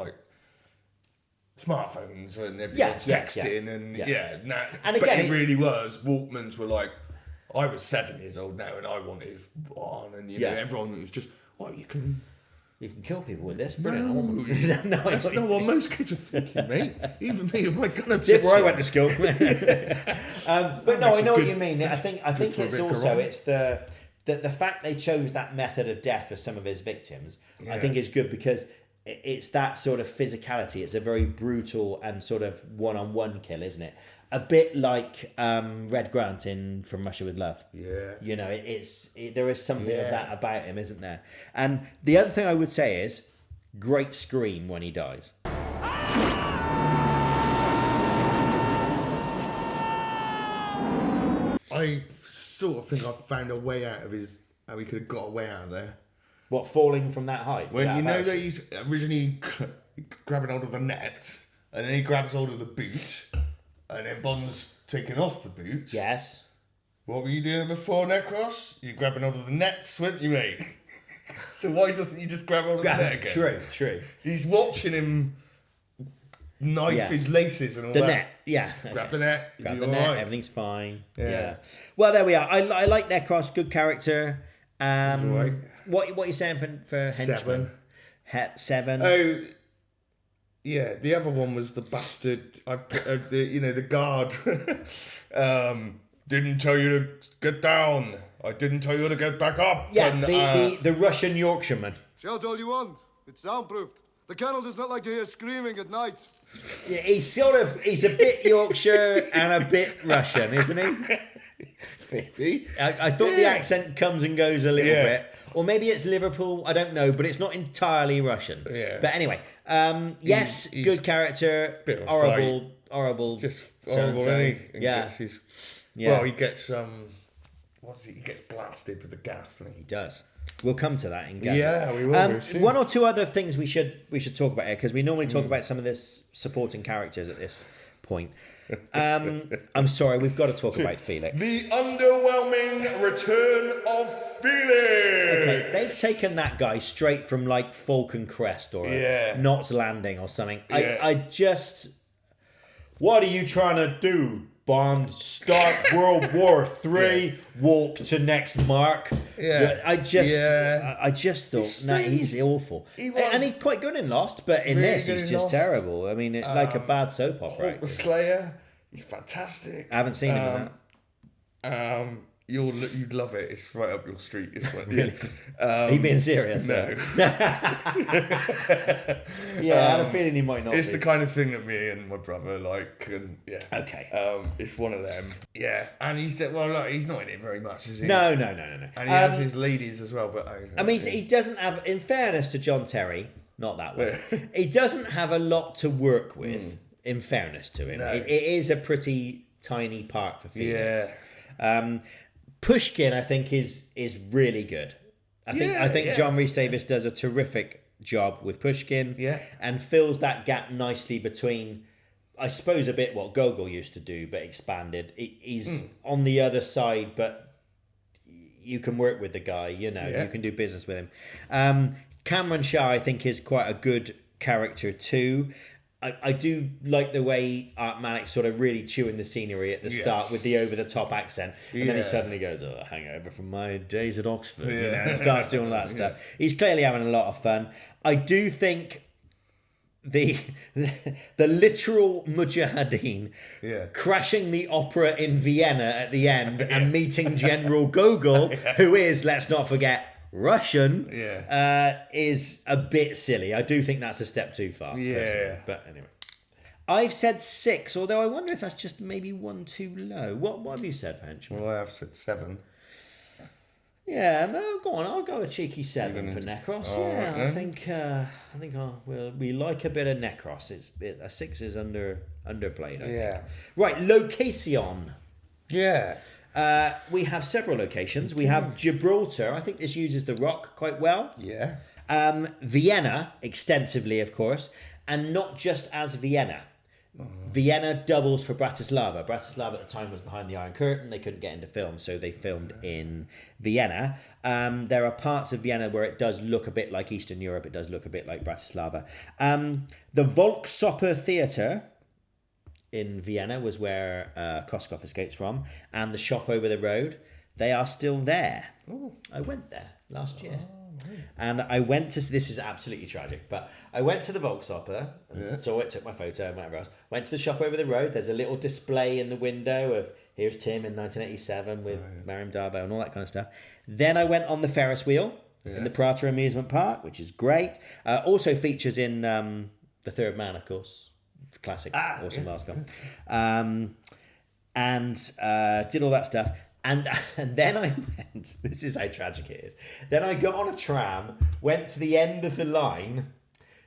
smartphones and everyone's texting and and again, it really was. Walkmans were like, I was 7 years old now and I wanted one, and everyone was just, you can kill people with this. Brilliant. No, that's not what most kids are thinking, mate. Even me with my gun obsession. Where I went to school. But no, I know what you mean. I think it's also it's the fact they chose that method of death for some of his victims. I think is good because it's that sort of physicality. It's a very brutal and sort of one-on-one kill, isn't it? A bit like Red Grant in From Russia with Love. Yeah. There is something of that about him, isn't there? And the other thing I would say is, great scream when he dies. I sort of think I found a way out of how he could have got a way out of there. What, falling from that height? When you know that he's originally grabbing hold of the net, and then he grabs hold of the boot, and then Bond's taking off the boots. Yes. What were you doing before, Necros? You grabbing hold of the nets, weren't you, mate? So why doesn't he just grab hold of the net again? True. He's watching him knife his laces and all that. The net, yeah. Grab the net. Grab the net, everything's fine. Yeah. Well, there we are. I like Necros, good character. Right. What are you saying for henchman? 7. Oh, yeah. The other one was the bastard. The guard. Didn't tell you to get down. I didn't tell you to get back up. Yeah, and, the Russian Yorkshireman. Shout all you want. It's soundproofed. The kennel does not like to hear screaming at night. Yeah, he's a bit Yorkshire and a bit Russian, isn't he? Maybe. I thought the accent comes and goes a little bit. Or maybe it's Liverpool, I don't know, but it's not entirely Russian. Yeah. But anyway, yes, he's good character, bit of a horrible. Just horrible, isn't he? And Yeah. Well, he gets he gets blasted with the gas, doesn't He he? does. We'll come to that in Gadget. Yeah, we will. One or two other things we should talk about here, because we normally talk about some of this supporting characters at this point. I'm sorry, we've got to talk about Felix. The underwhelming return of Felix. Okay, they've taken that guy straight from like Falcon Crest or Knots Landing or something. Yeah. I just... What are you trying to do, Bond? Start World War III, walk to next mark. Yeah. I just thought, no, he's awful. And he's quite good in Lost, but in Really this, good he's in just Lost. terrible. I mean, like a bad soap opera. Hawk the Slayer. He's fantastic. I haven't seen him in that. You'd love it. It's right up your street. It's like, Really? Are you being serious? No. Yeah, I had a feeling he might not It's be. the kind of thing that me and my brother like, and yeah. Okay. It's one of them. Yeah, and he's not in it very much, is he? No. And he has his ladies as well, but I mean, he doesn't have, in fairness to John Terry, not that way, he doesn't have a lot to work with, in fairness to him. No. It is a pretty tiny part for Felix. Yeah. Pushkin, I think, is really good. I think John Rhys Davies does a terrific job with Pushkin and fills that gap nicely between, I suppose, a bit what Gogol used to do, but expanded. He's on the other side, but you can work with the guy, you can do business with him. Cameron Shah, I think, is quite a good character too. I do like the way Art Malik sort of really chewing the scenery at the start with the over-the-top accent. And then he suddenly goes, hangover from my days at Oxford. And starts doing all that stuff. He's clearly having a lot of fun. I do think the literal Mujahideen crashing the opera in Vienna at the end and meeting General Gogol, who is, let's not forget, Russian, is a bit silly. I do think that's a step too far. Personally. But anyway, I've said 6, although I wonder if that's just maybe one too low. What have you said for Henchman? Well, I have said 7. Yeah, well, go on. I'll go a cheeky 7 for Necros. I think we like a bit of Necros. A 6 is underplayed. I think. Right, location. Yeah. We have several locations. We have Gibraltar. I think this uses the rock quite well. Yeah. Vienna, extensively, of course, and not just as Vienna. Vienna doubles for Bratislava. Bratislava at the time was behind the Iron Curtain. They couldn't get into film, so they filmed in Vienna. There are parts of Vienna where it does look a bit like Eastern Europe. It does look a bit like Bratislava. The Volksoper Theatre in Vienna was where Koskov escapes from, and the shop over the road, they are still there. Ooh. I went there last year. And I went to, this is absolutely tragic, but I went to the Volksoper and saw it, took my photo and whatever else. Went to the shop over the road. There's a little display in the window of here's Tim in 1987 with Mariam Darbo and all that kind of stuff. Then I went on the Ferris wheel in the Prater Amusement Park, which is great. Also features in The Third Man, of course. Classic, awesome last film. And did all that stuff. And then I went, this is how tragic it is. Then I got on a tram, went to the end of the line,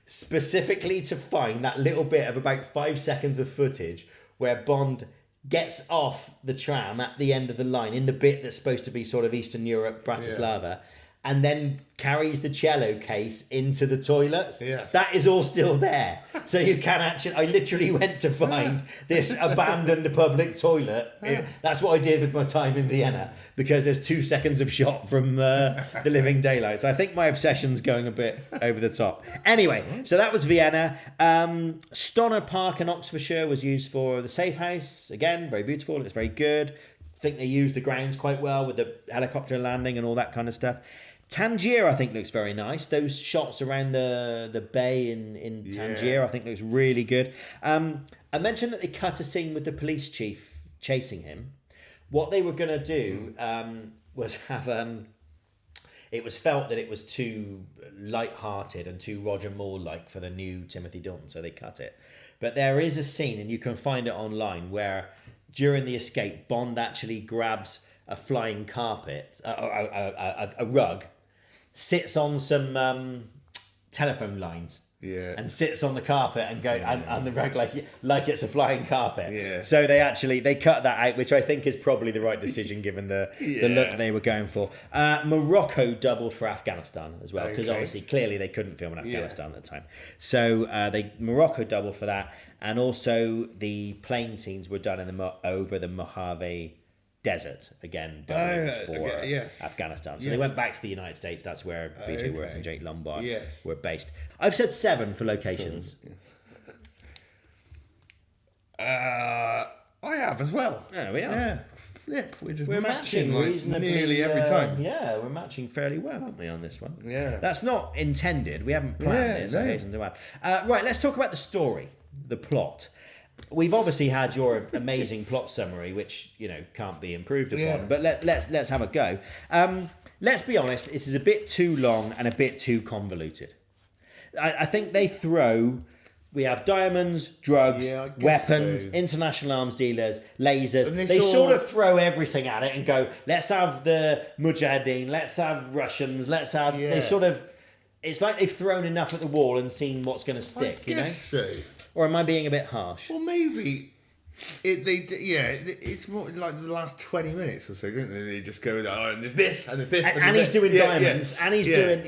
specifically to find that little bit of about 5 seconds of footage where Bond gets off the tram at the end of the line, in the bit that's supposed to be sort of Eastern Europe, Bratislava, and then carries the cello case into the toilets. Yes. That is all still there. So you can actually, I literally went to find this abandoned public toilet. That's what I did with my time in Vienna, because there's 2 seconds of shot from The Living Daylights. I think my obsession's going a bit over the top. Anyway, so that was Vienna. Stonor Park in Oxfordshire was used for the Safe House. Again, very beautiful. It's very good. think they used the grounds quite well with the helicopter landing and all that kind of stuff. Tangier, I think, looks very nice. Those shots around the bay in Tangier, I think, looks really good. I mentioned that they cut a scene with the police chief chasing him. What they were going to do was have... it was felt that it was too light-hearted and too Roger Moore-like for the new Timothy Dalton, so they cut it. But there is a scene, and you can find it online, where during the escape, Bond actually grabs a flying carpet, a rug, sits on some telephone lines, and sits on the carpet and go and the rug like it's a flying carpet. Yeah. So they cut that out, which I think is probably the right decision given the look they were going for. Morocco doubled for Afghanistan as well, because obviously clearly they couldn't film in Afghanistan at the time. So Morocco doubled for that, and also the plane scenes were done over the Mojave Desert again for Afghanistan. So they went back to the United States. That's where BJ Worth and Jake Lombard were based. I've said 7 for locations. I have as well. There we are. Yeah. Flip. We're matching reasonably nearly every time. Yeah, we're matching fairly well, aren't we, on this one? Yeah. That's not intended. We haven't planned this. I hasten to add. Right, let's talk about the story, the plot. We've obviously had your amazing plot summary, which can't be improved upon. Yeah. But let's have a go. Let's be honest. This is a bit too long and a bit too convoluted. I think we have diamonds, drugs, weapons, international arms dealers, lasers. They sort of throw everything at it and go, let's have the Mujahideen, let's have Russians, let's have. They sort of. It's like they've thrown enough at the wall and seen what's going to stick. I guess so. Or am I being a bit harsh? Well, maybe it's more like the last 20 minutes or so, don't they? They just go, oh, and there's this, and there's this, and he's doing diamonds, and he's doing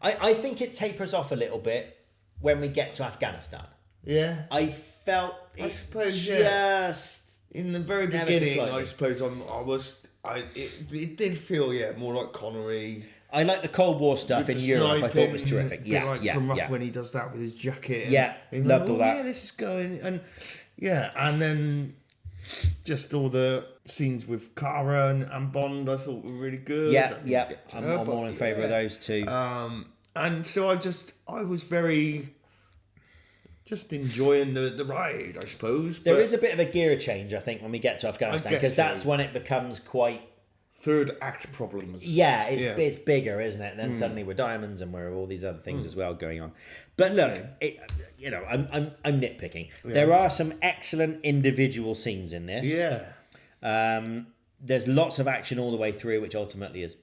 I think it tapers off a little bit when we get to Afghanistan. Yeah, I felt I suppose just in the very beginning. I suppose it did feel more like Connery. I like the Cold War stuff in Europe. I thought it was terrific. From Rush when he does that with his jacket. And loved all that. Yeah, this is going and then just all the scenes with Cara and Bond I thought were really good. I'm all in favour of those two. And so I was very just enjoying the ride, I suppose. There is a bit of a gear change, I think, when we get to Afghanistan, because that's when it becomes quite. Third act problems. Yeah, it's bigger, isn't it? And then suddenly we're diamonds and we're all these other things as well going on. But look, I'm nitpicking. Yeah. There are some excellent individual scenes in this. Yeah. There's lots of action all the way through, which ultimately is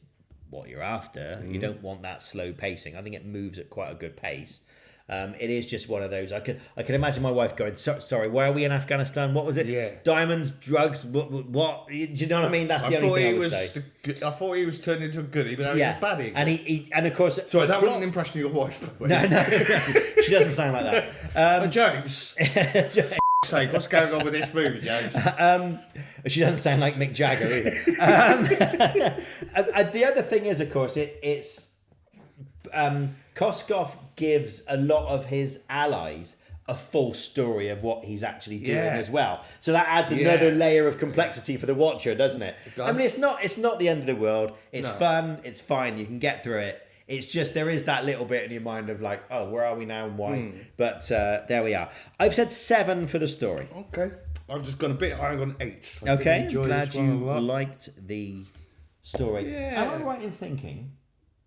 what you're after. You don't want that slow pacing. I think it moves at quite a good pace. It is just one of those. I can imagine my wife going, sorry, why are we in Afghanistan? What was it? Yeah. Diamonds, drugs, what? Do you know what I mean? That's the only thing I would say. I thought he was turned into a goodie, but now he's a baddie. And he of course... Sorry, that wasn't an impression of your wife. No. She doesn't sound like that. James. Sake, what's going on with this movie, James? She doesn't sound like Mick Jagger either. The other thing is, of course, it's... Koskov gives a lot of his allies a full story of what he's actually doing as well. So that adds another layer of complexity for the watcher, doesn't it? I mean, it's not the end of the world. It's fun. It's fine. You can get through it. It's just there is that little bit in your mind of like, oh, where are we now and why? But there we are. I've said 7 for the story. Okay. I've just gone a bit higher. I've gone 8. Okay. I'm glad you liked the story. Yeah. Am I right in thinking...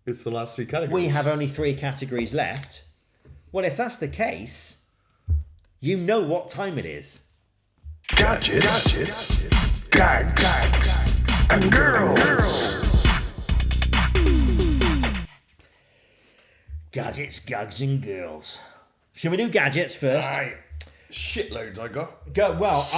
It's the last 3 categories. We have only 3 categories left. Well, if that's the case, you know what time it is. Gadgets, gags, and girls. Gadgets, gags, and girls. Shall we do gadgets first? Shitloads I got. Go. Well,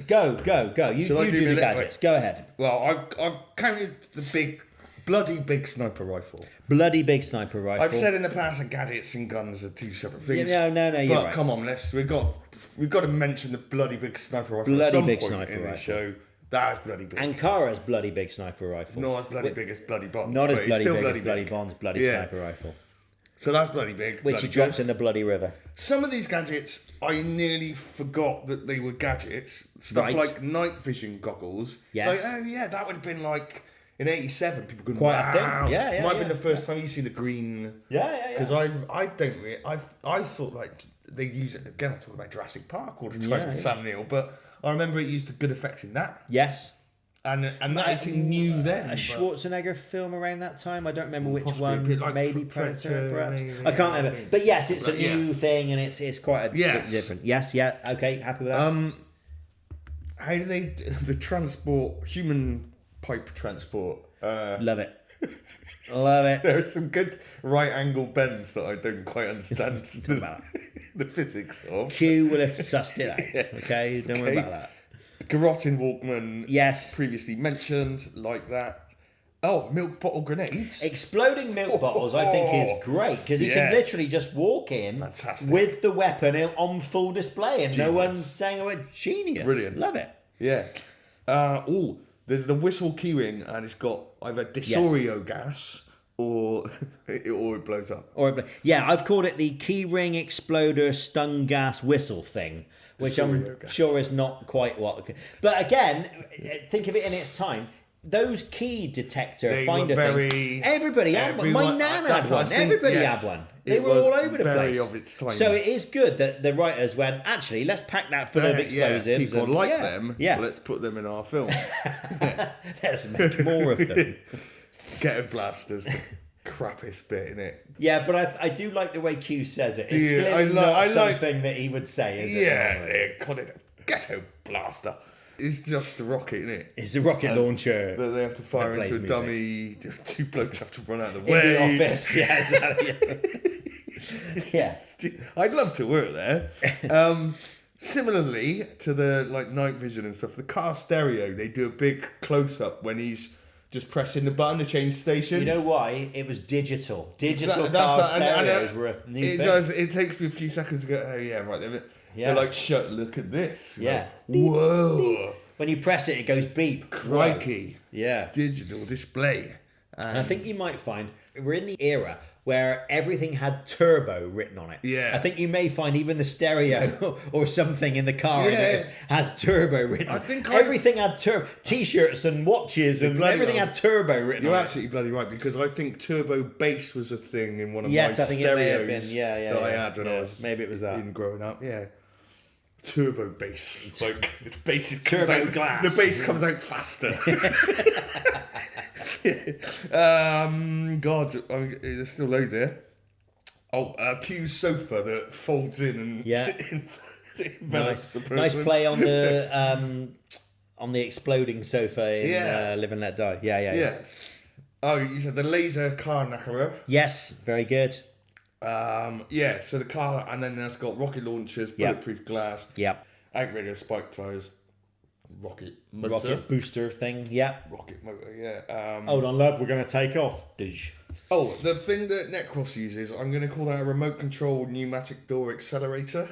go. You do the gadgets. Go ahead. Well, I've counted the bloody big sniper rifle. Bloody big sniper rifle. I've said in the past that gadgets and guns are 2 separate things. No, you're right. But come on, we've got to mention the bloody big sniper rifle. Bloody big sniper rifle. The show. That is bloody big. Ankara's bloody big sniper rifle. Not as bloody big as bloody Bond's. Not as bloody big as bloody Bond's bloody sniper rifle. So that's bloody big. Which bloody he drops good. in the bloody river. Some of these gadgets, I nearly forgot that they were gadgets. Stuff Right. like night vision goggles. Yes. Like, oh yeah, that would have been like in '87. People going, Quite a thing. wow. Yeah, yeah, Might have yeah. been the first time you see the green. Yeah. Because I don't really, I thought like they use it again. I'm talking about Jurassic Park all the time with Sam Neill, but I remember it used a good effect in that, Yes. and that is new then. A but- Schwarzenegger film around that time. I don't remember which Possibly a one. bit like Maybe Predator, Predator, perhaps. maybe, I can't remember. But yes, it's a Yeah. new thing, and it's quite a Yes. bit different. Yes, yeah. Okay, happy with that. How do they the transport human pipe transport? Love it. Love it. There are some good right angle bends that I don't quite understand about the physics of. Q will have sussed it out. Okay, don't worry Okay. about that. Garroting Walkman, Yes. previously mentioned, like that. Oh, milk bottle grenades. Exploding milk bottles, I think, is great because he Yeah. can literally just walk in Fantastic. with the weapon on full display, and no Genius. one's saying, "Oh, genius!" Brilliant. Love it. Yeah. There's the whistle keyring, and it's got either Disorio gas or it blows up. Or yeah, I've called it the keyring exploder stun gas whistle thing, which I'm Disorio gas. sure is not quite what. But again, think of it in its time. Those key detector They finder were things. very- Everybody had one. My everyone- nan that's had what I one. think, Everybody yes. had one. They It were was all over the very place. of its time. So it is good that the writers went, actually, let's pack that full of explosives. people and- like yeah, them. Yeah, Let's put them in our film. let's make more of them. Ghetto blasters, crappiest bit in it. Yeah, but I do like the way Q says it. It's Yeah, clearly I not like- something that he would say, is it? Yeah, they call it a ghetto blaster. It's just a rocket, isn't it? It's a rocket launcher. That they have to fire that into a plays dummy. Two blokes have to run out of the In way. the office, yeah, exactly. Yes. I'd love to work there. Similarly to the like night vision and stuff, the car stereo, they do a big close up when he's just pressing the button to change stations. You know why? It was digital. Digital That's- car and- stereos were a new it thing. does. It takes me a few seconds to go. Oh yeah, right. They're Yeah. like, shut. Look at this. You're Yeah. like, whoa. When you press it, it goes beep. Crikey. Yeah. Digital display. And I think you might find we're in the era where everything had turbo written on it. Yeah. I think you may find even the stereo or something in the car in Yeah. it has turbo written on it. think everything had turbo. T-shirts and watches and bloody everything hell. had turbo written You're on absolutely bloody right, because I think turbo bass was a thing in one of Yes, my I think it stereos may have been. Yeah, that I yeah. had when Yeah, I was maybe it was that. in growing up. Yeah, turbo bass. It's like it's basic Turbo out, glass. The bass comes out faster. God, there's still loads here. Oh, Q's sofa that folds in and Yeah. envelops the person. Nice play on the exploding sofa in Yeah. Live and Let Die. Yeah. Yes. Oh, you said the laser car knackerer. Yes, very good. Yeah, so the car, and then that's got rocket launchers, Yeah. bulletproof glass, Yep. outrigger, spike tyres, rocket motor. Rocket booster thing. Yeah. Rocket motor, yeah. Hold on, love. We're going to take off. Dish. Oh, the thing that Necros uses, I'm going to call that a remote control pneumatic door accelerator.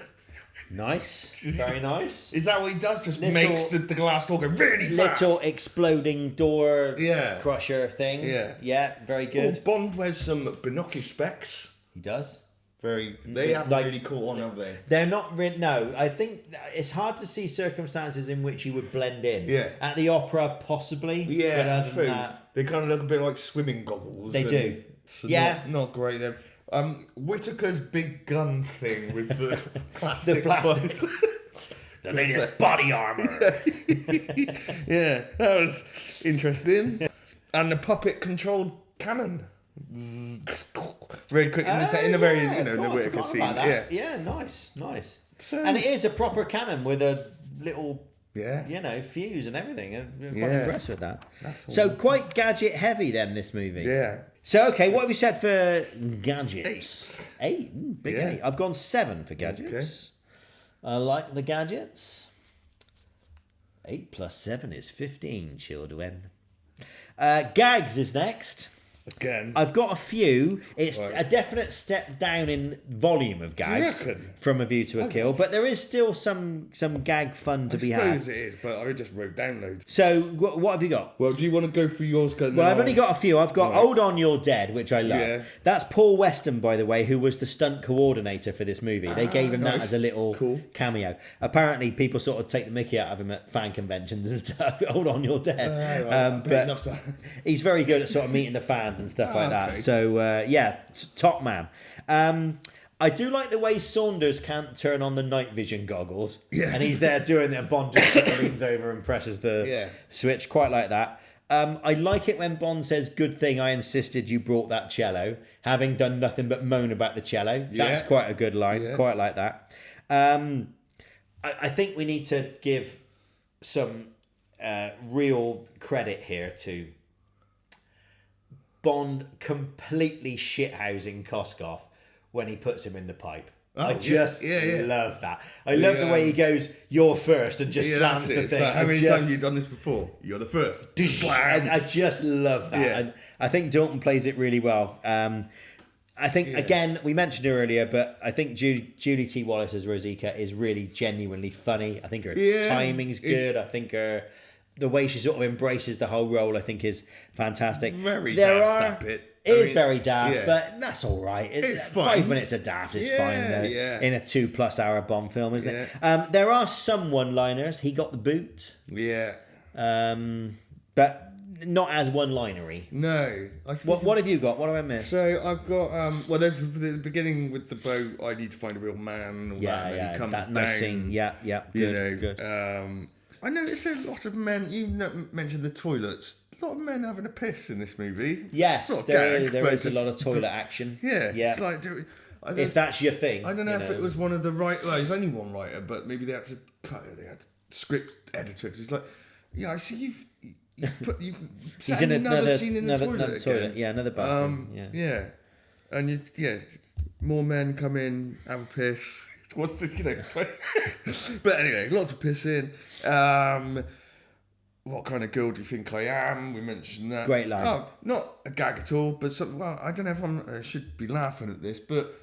Nice. Very nice. Is that what he does? Just Little- makes the glass door go really fast. Little exploding door Yeah. crusher thing. Yeah. Yeah, very Oh, good. Bond wears some binocular specs. He does. They haven't Like- really caught on, have they? They're not no. I think it's hard to see circumstances in which he would blend in. Yeah. At the opera, possibly. but Yeah, I other than suppose. that, They kind of look a bit like swimming goggles. They and- do. So Yeah. Not great then. Whitaker's big gun thing with the plastic. The plastic. The latest body armor. Yeah, that was interesting. And the puppet controlled cannon. Very quick in the very, yeah, the God, I Whitaker forgot scene. about that. Yeah. Yeah, nice. So- And it is a proper cannon with a little, Yeah. fuse and everything. I'm quite Yeah. impressed with that. That's all. So quite gadget heavy then, this movie. Yeah. So, okay, what have we said for gadgets? 8. 8? Big Yeah. 8. I've gone 7 for gadgets. I like the gadgets. 8 plus 7 is 15, children. Gags is next. Again. I've got a few. It's Right. a definite step down in volume of gags reckon? from A View to a Kill, but there is still some gag fun to be I had. suppose it is, but I just wrote down loads. So what have you got? Well, do you want to go through yours? Well, I've only got a few. I've got Right. Hold On You're Dead, which I love. Yeah. That's Paul Weston, by the way, who was the stunt coordinator for this movie. They gave him that nice. as a little Cool. cameo. Apparently, people sort of take the mickey out of him at fan conventions and stuff. Hold On You're Dead. But he's very good at sort of meeting the fans and stuff like that. okay. So, top man. I do like the way Saunders can't turn on the night vision goggles. Yeah. And he's there doing it, and Bond just leans over and presses the switch. Quite like that. I like it when Bond says, "Good thing I insisted you brought that cello," having done nothing but moan about the cello. That's quite a good line. Yeah. Quite like that. I think we need to give some real credit here to Bond completely shithousing Koskov when he puts him in the pipe. I just love that. I love the way he goes, "You're first," and just slams the thing. So how many times have you done this before? You're the first. Slam. I just love that. Yeah. And I think Dalton plays it really well. I think, again, we mentioned her earlier, but I think Julie T. Wallace as Rosika is really genuinely funny. I think her timing's good. I think the way she sort of embraces the whole role, I think, is fantastic. Very daft, that bit. It is very daft, but that's all right. It's fine. 5 minutes of daft is fine though, in a 2+ hour Bond film, isn't it? There are some one-liners. He got the boot. Yeah. But not as one-linery. No. What have you got? What have I missed? So I've got, well, there's the beginning with the boat, I need to find a real man, and all that, and then he comes that down. nice scene. Yeah, good. I noticed there's a lot of men, you mentioned the toilets, a lot of men having a piss in this movie. Yes, Not there gag, is a lot of toilet action. Yeah. Yeah. It's like, If that's your thing. I don't know if it was one of the right. Well, there's only one writer, but maybe they had to cut it. They had script editor. 'Cause it's like, I see you've He's in another scene in the toilet. Another toilet. Yeah, another bathroom. Yeah, and more men come in, have a piss. What's this? But anyway, lots of pissing. What kind of girl do you think I am? We mentioned that. Great line. Oh, not a gag at all, but well, I don't know if I should be laughing at this, but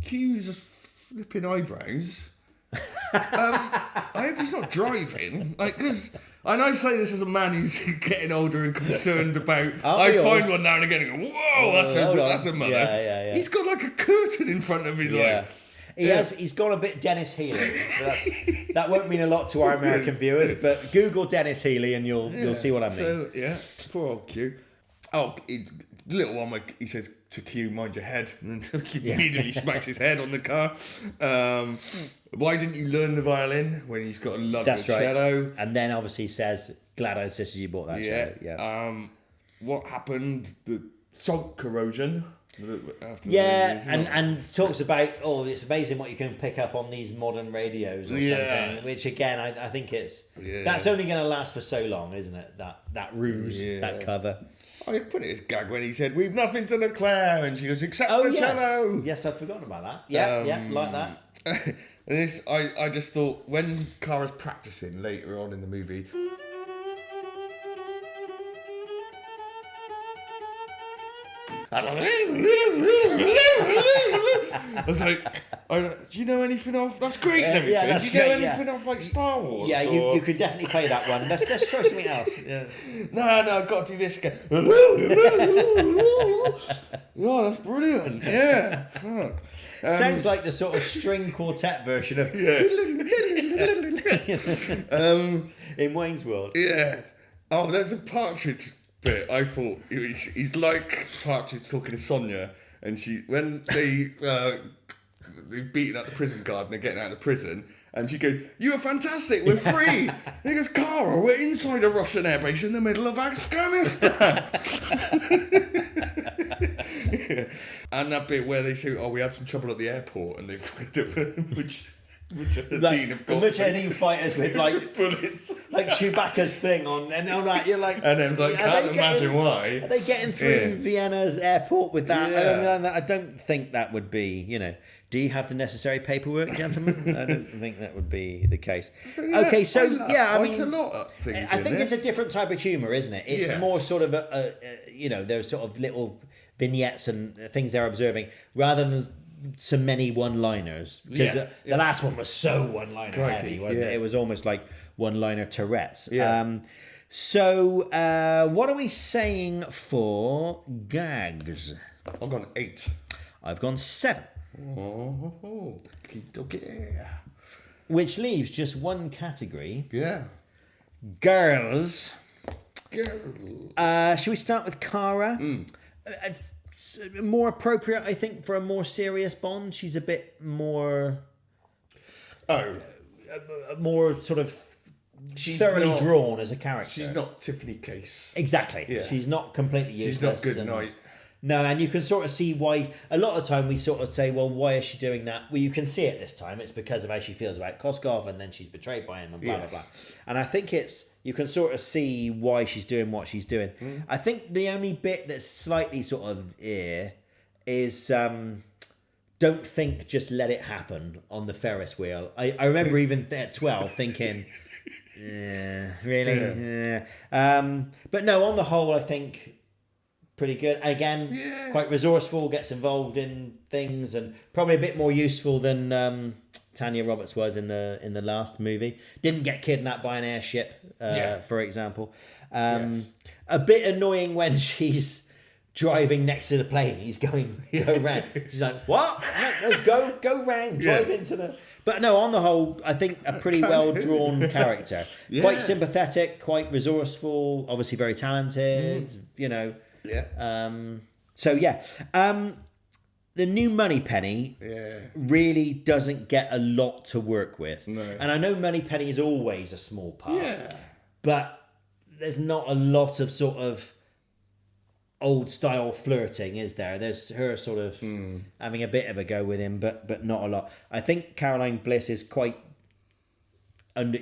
Q's flipping eyebrows. I hope he's not driving, because. And I say this as a man who's getting older and concerned about. I find one now and again and go, "Whoa, that's a mother." Yeah. He's got like a curtain in front of his eye. He's gone a bit Dennis Healy. That won't mean a lot to our American viewers, but Google Dennis Healy and you'll see what I mean. So poor old Q. Oh, little one, like he says to Q, "Mind your head," and then he immediately smacks his head on the car. Why didn't you learn the violin when he's got a love of cello? And then obviously he says, "Glad I insisted you bought that cello." Yeah. What happened? The salt corrosion. After and talks about it's amazing what you can pick up on these modern radios or something. Which again, I think that's only going to last for so long, isn't it? That ruse, that cover. I put it as gag when he said, "We've nothing to declare," and she goes, "Except the cello." Yes, I'd forgotten about that. Yeah, like that. And this, I just thought when Kara's practicing later on in the movie. I was like, do you know anything off? That's great and everything. Yeah, that's do you know great, anything off like Star Wars? Yeah, you could definitely play that one. Let's try something else. Yeah. No, I've got to do this again. Oh, that's brilliant. Yeah. Fuck. Sounds like the sort of string quartet version of in Wayne's World. Yeah. Oh, there's a Partridge bit. I thought he's like Partridge talking to Sonia, and when they've beaten up the prison guard and they're getting out of the prison, and she goes, "You were fantastic. We're free." And he goes, "Cara, we're inside a Russian airbase in the middle of Afghanistan." And that bit where they say, "Oh, we had some trouble at the airport," and which Mujahideen fighters with like bullets, like Chewbacca's thing on, and all that. You're like, and then it's like, can't imagine why. Are they getting through Vienna's airport with that? Yeah. I don't think that would be. Do you have the necessary paperwork, gentlemen? I don't think that would be the case. I mean, a lot of things. I think it's a different type of humour, isn't it? It's more sort of there's sort of little vignettes and things they're observing, rather than so many one-liners. Because the last one was so one-liner heavy, wasn't it? It was almost like one-liner Tourette's. Yeah. So, what are we saying for gags? I've gone 8. I've gone 7. Oh, okay. Which leaves just one category. Yeah. Girls. Girl. Should we start with Cara? More appropriate, I think, for a more serious Bond. She's a bit more... more sort of thoroughly drawn as a character. She's not Tiffany Case. Exactly. Yeah. She's not completely useless. She's not good night. No, and you can sort of see why. A lot of the time we sort of say, well, why is she doing that? Well, you can see it this time. It's because of how she feels about Koskov, and then she's betrayed by him, and blah, blah, blah. And I think you can sort of see why she's doing what she's doing. I think the only bit that's slightly sort of is don't think, just let it happen on the Ferris wheel. I remember even at 12 thinking, really? Yeah. But no, on the whole, I think pretty good. Again, quite resourceful, gets involved in things, and probably a bit more useful than Tanya Roberts was in the last movie. Didn't get kidnapped by an airship, for example. A bit annoying when she's driving next to the plane. He's go round. She's like, what? No, go round, drive into the... But no, on the whole, I think a pretty well-drawn character. Quite sympathetic, quite resourceful, obviously very talented, you know. Yeah. The new Moneypenny really doesn't get a lot to work with. No. And I know Moneypenny is always a small part. Yeah. But there's not a lot of sort of old style flirting, is there? There's her sort of having a bit of a go with him, but not a lot. I think Caroline Bliss is quite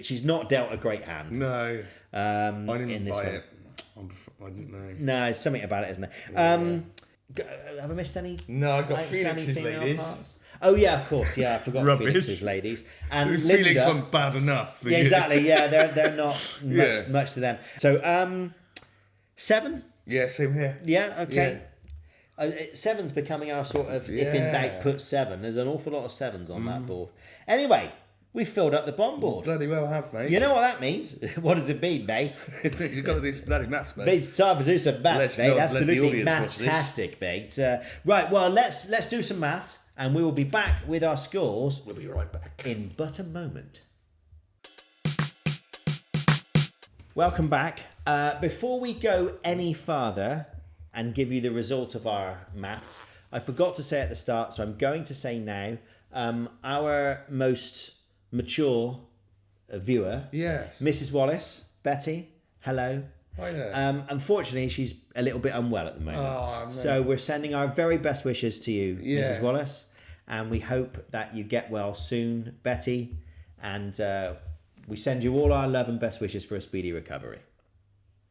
she's not dealt a great hand. No. I didn't in this buy one. it. I didn't know. No, there's something about it, isn't there? Have I missed any? No, I got outstanding Felix's female ladies. Parts? Oh yeah, of course. Yeah, I forgot Rubbish. Felix's ladies. And Felix Linda, wasn't bad enough. yeah, exactly. Yeah, they're not much to them. So 7. Yeah, same here. Yeah. Okay. 7's becoming our sort of if in doubt put 7. There's an awful lot of 7s on that board. Anyway, we filled up the BondBoard. Bloody well have, mate. You know what that means? What does it mean, mate? You've got to do some bloody maths, mate. It's time to do some maths, Let's mate. not let the Absolutely audience watch this. mathtastic, mate. Right, well, let's do some maths, and we will be back with our scores. We'll be right back. In but a moment. Welcome back. Before we go any further and give you the result of our maths, I forgot to say at the start, so I'm going to say now, our most mature viewer, Yes. Mrs. Wallace, Betty, hello. Hi there. Unfortunately, she's a little bit unwell at the moment. Oh, no. So we're sending our very best wishes to you, Yeah. Mrs. Wallace, and we hope that you get well soon, Betty, and we send you all our love and best wishes for a speedy recovery.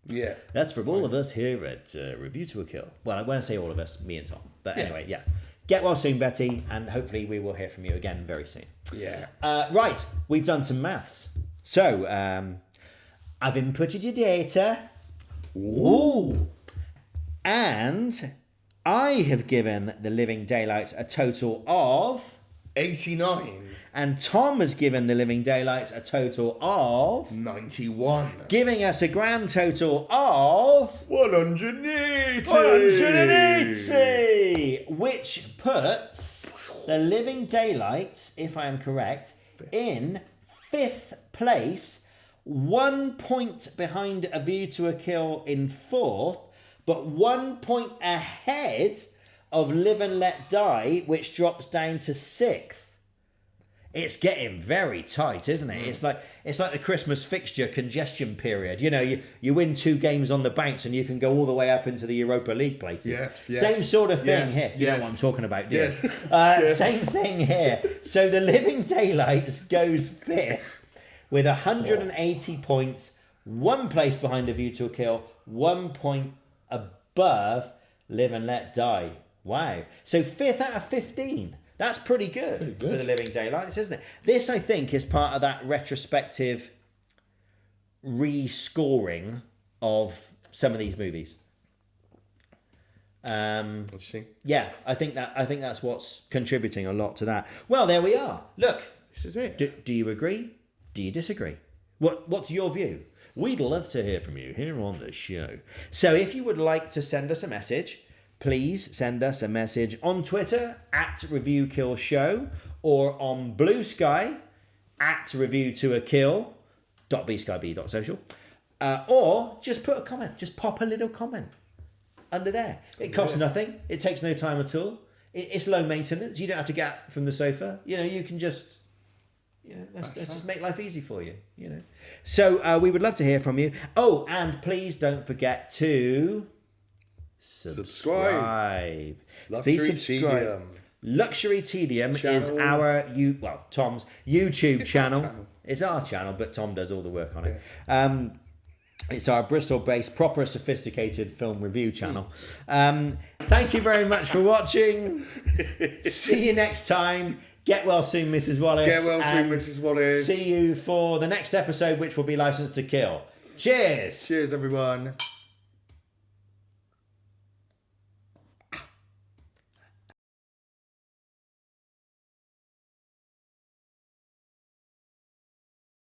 Yeah. That's from all of us here at Review to a Kill. Well, when I say all of us, me and Tom. But anyway, yes. Get well soon, Betty, and hopefully we will hear from you again very soon. Yeah. Right, we've done some maths. So, I've inputted your data. Ooh. And I have given the Living Daylights a total of... 89. And Tom has given the Living Daylights a total of... 91. Giving us a grand total of... 180. 180! Which puts the Living Daylights, if I am correct, in 5th place, 1 point behind A View to a Kill in 4th, but 1 point ahead of Live and Let Die, which drops down to 6th. It's getting very tight, isn't it? It's like the Christmas fixture congestion period. You know, you win 2 games on the bounce and you can go all the way up into the Europa League places. Yes. Same sort of thing here. You know what I'm talking about, do you? Same thing here. So the Living Daylights goes 5th with 180 points, 1 place behind A View to a Kill, 1 point above Live and Let Die. Wow. So 5th out of 15. That's pretty good for the Living Daylights, isn't it? This, I think, is part of that retrospective rescoring of some of these movies. Let's see. Yeah, I think that's what's contributing a lot to that. Well, there we are. Look, This is it. do you agree? Do you disagree? What's your view? We'd love to hear from you here on the show. So if you would like to send us a message, please send us a message on Twitter @ReviewKillShow or on Blue Sky @ReviewToAKill.bskyb.social, or just put a comment. Just pop a little comment under there. It costs nothing. It takes no time at all. It's low maintenance. You don't have to get up from the sofa. You can just, let's just make life easy for you. So we would love to hear from you. Oh, and please don't forget to subscribe. Please subscribe. Tedium. Luxury Tedium is Tom's YouTube channel. It's our channel, but Tom does all the work on it. It's our Bristol-based, proper, sophisticated film review channel. Thank you very much for watching. See you next time. Get well soon, Mrs. Wallace. Get well soon, Mrs. Wallace. See you for the next episode, which will be Licensed to Kill. Cheers. Cheers, everyone.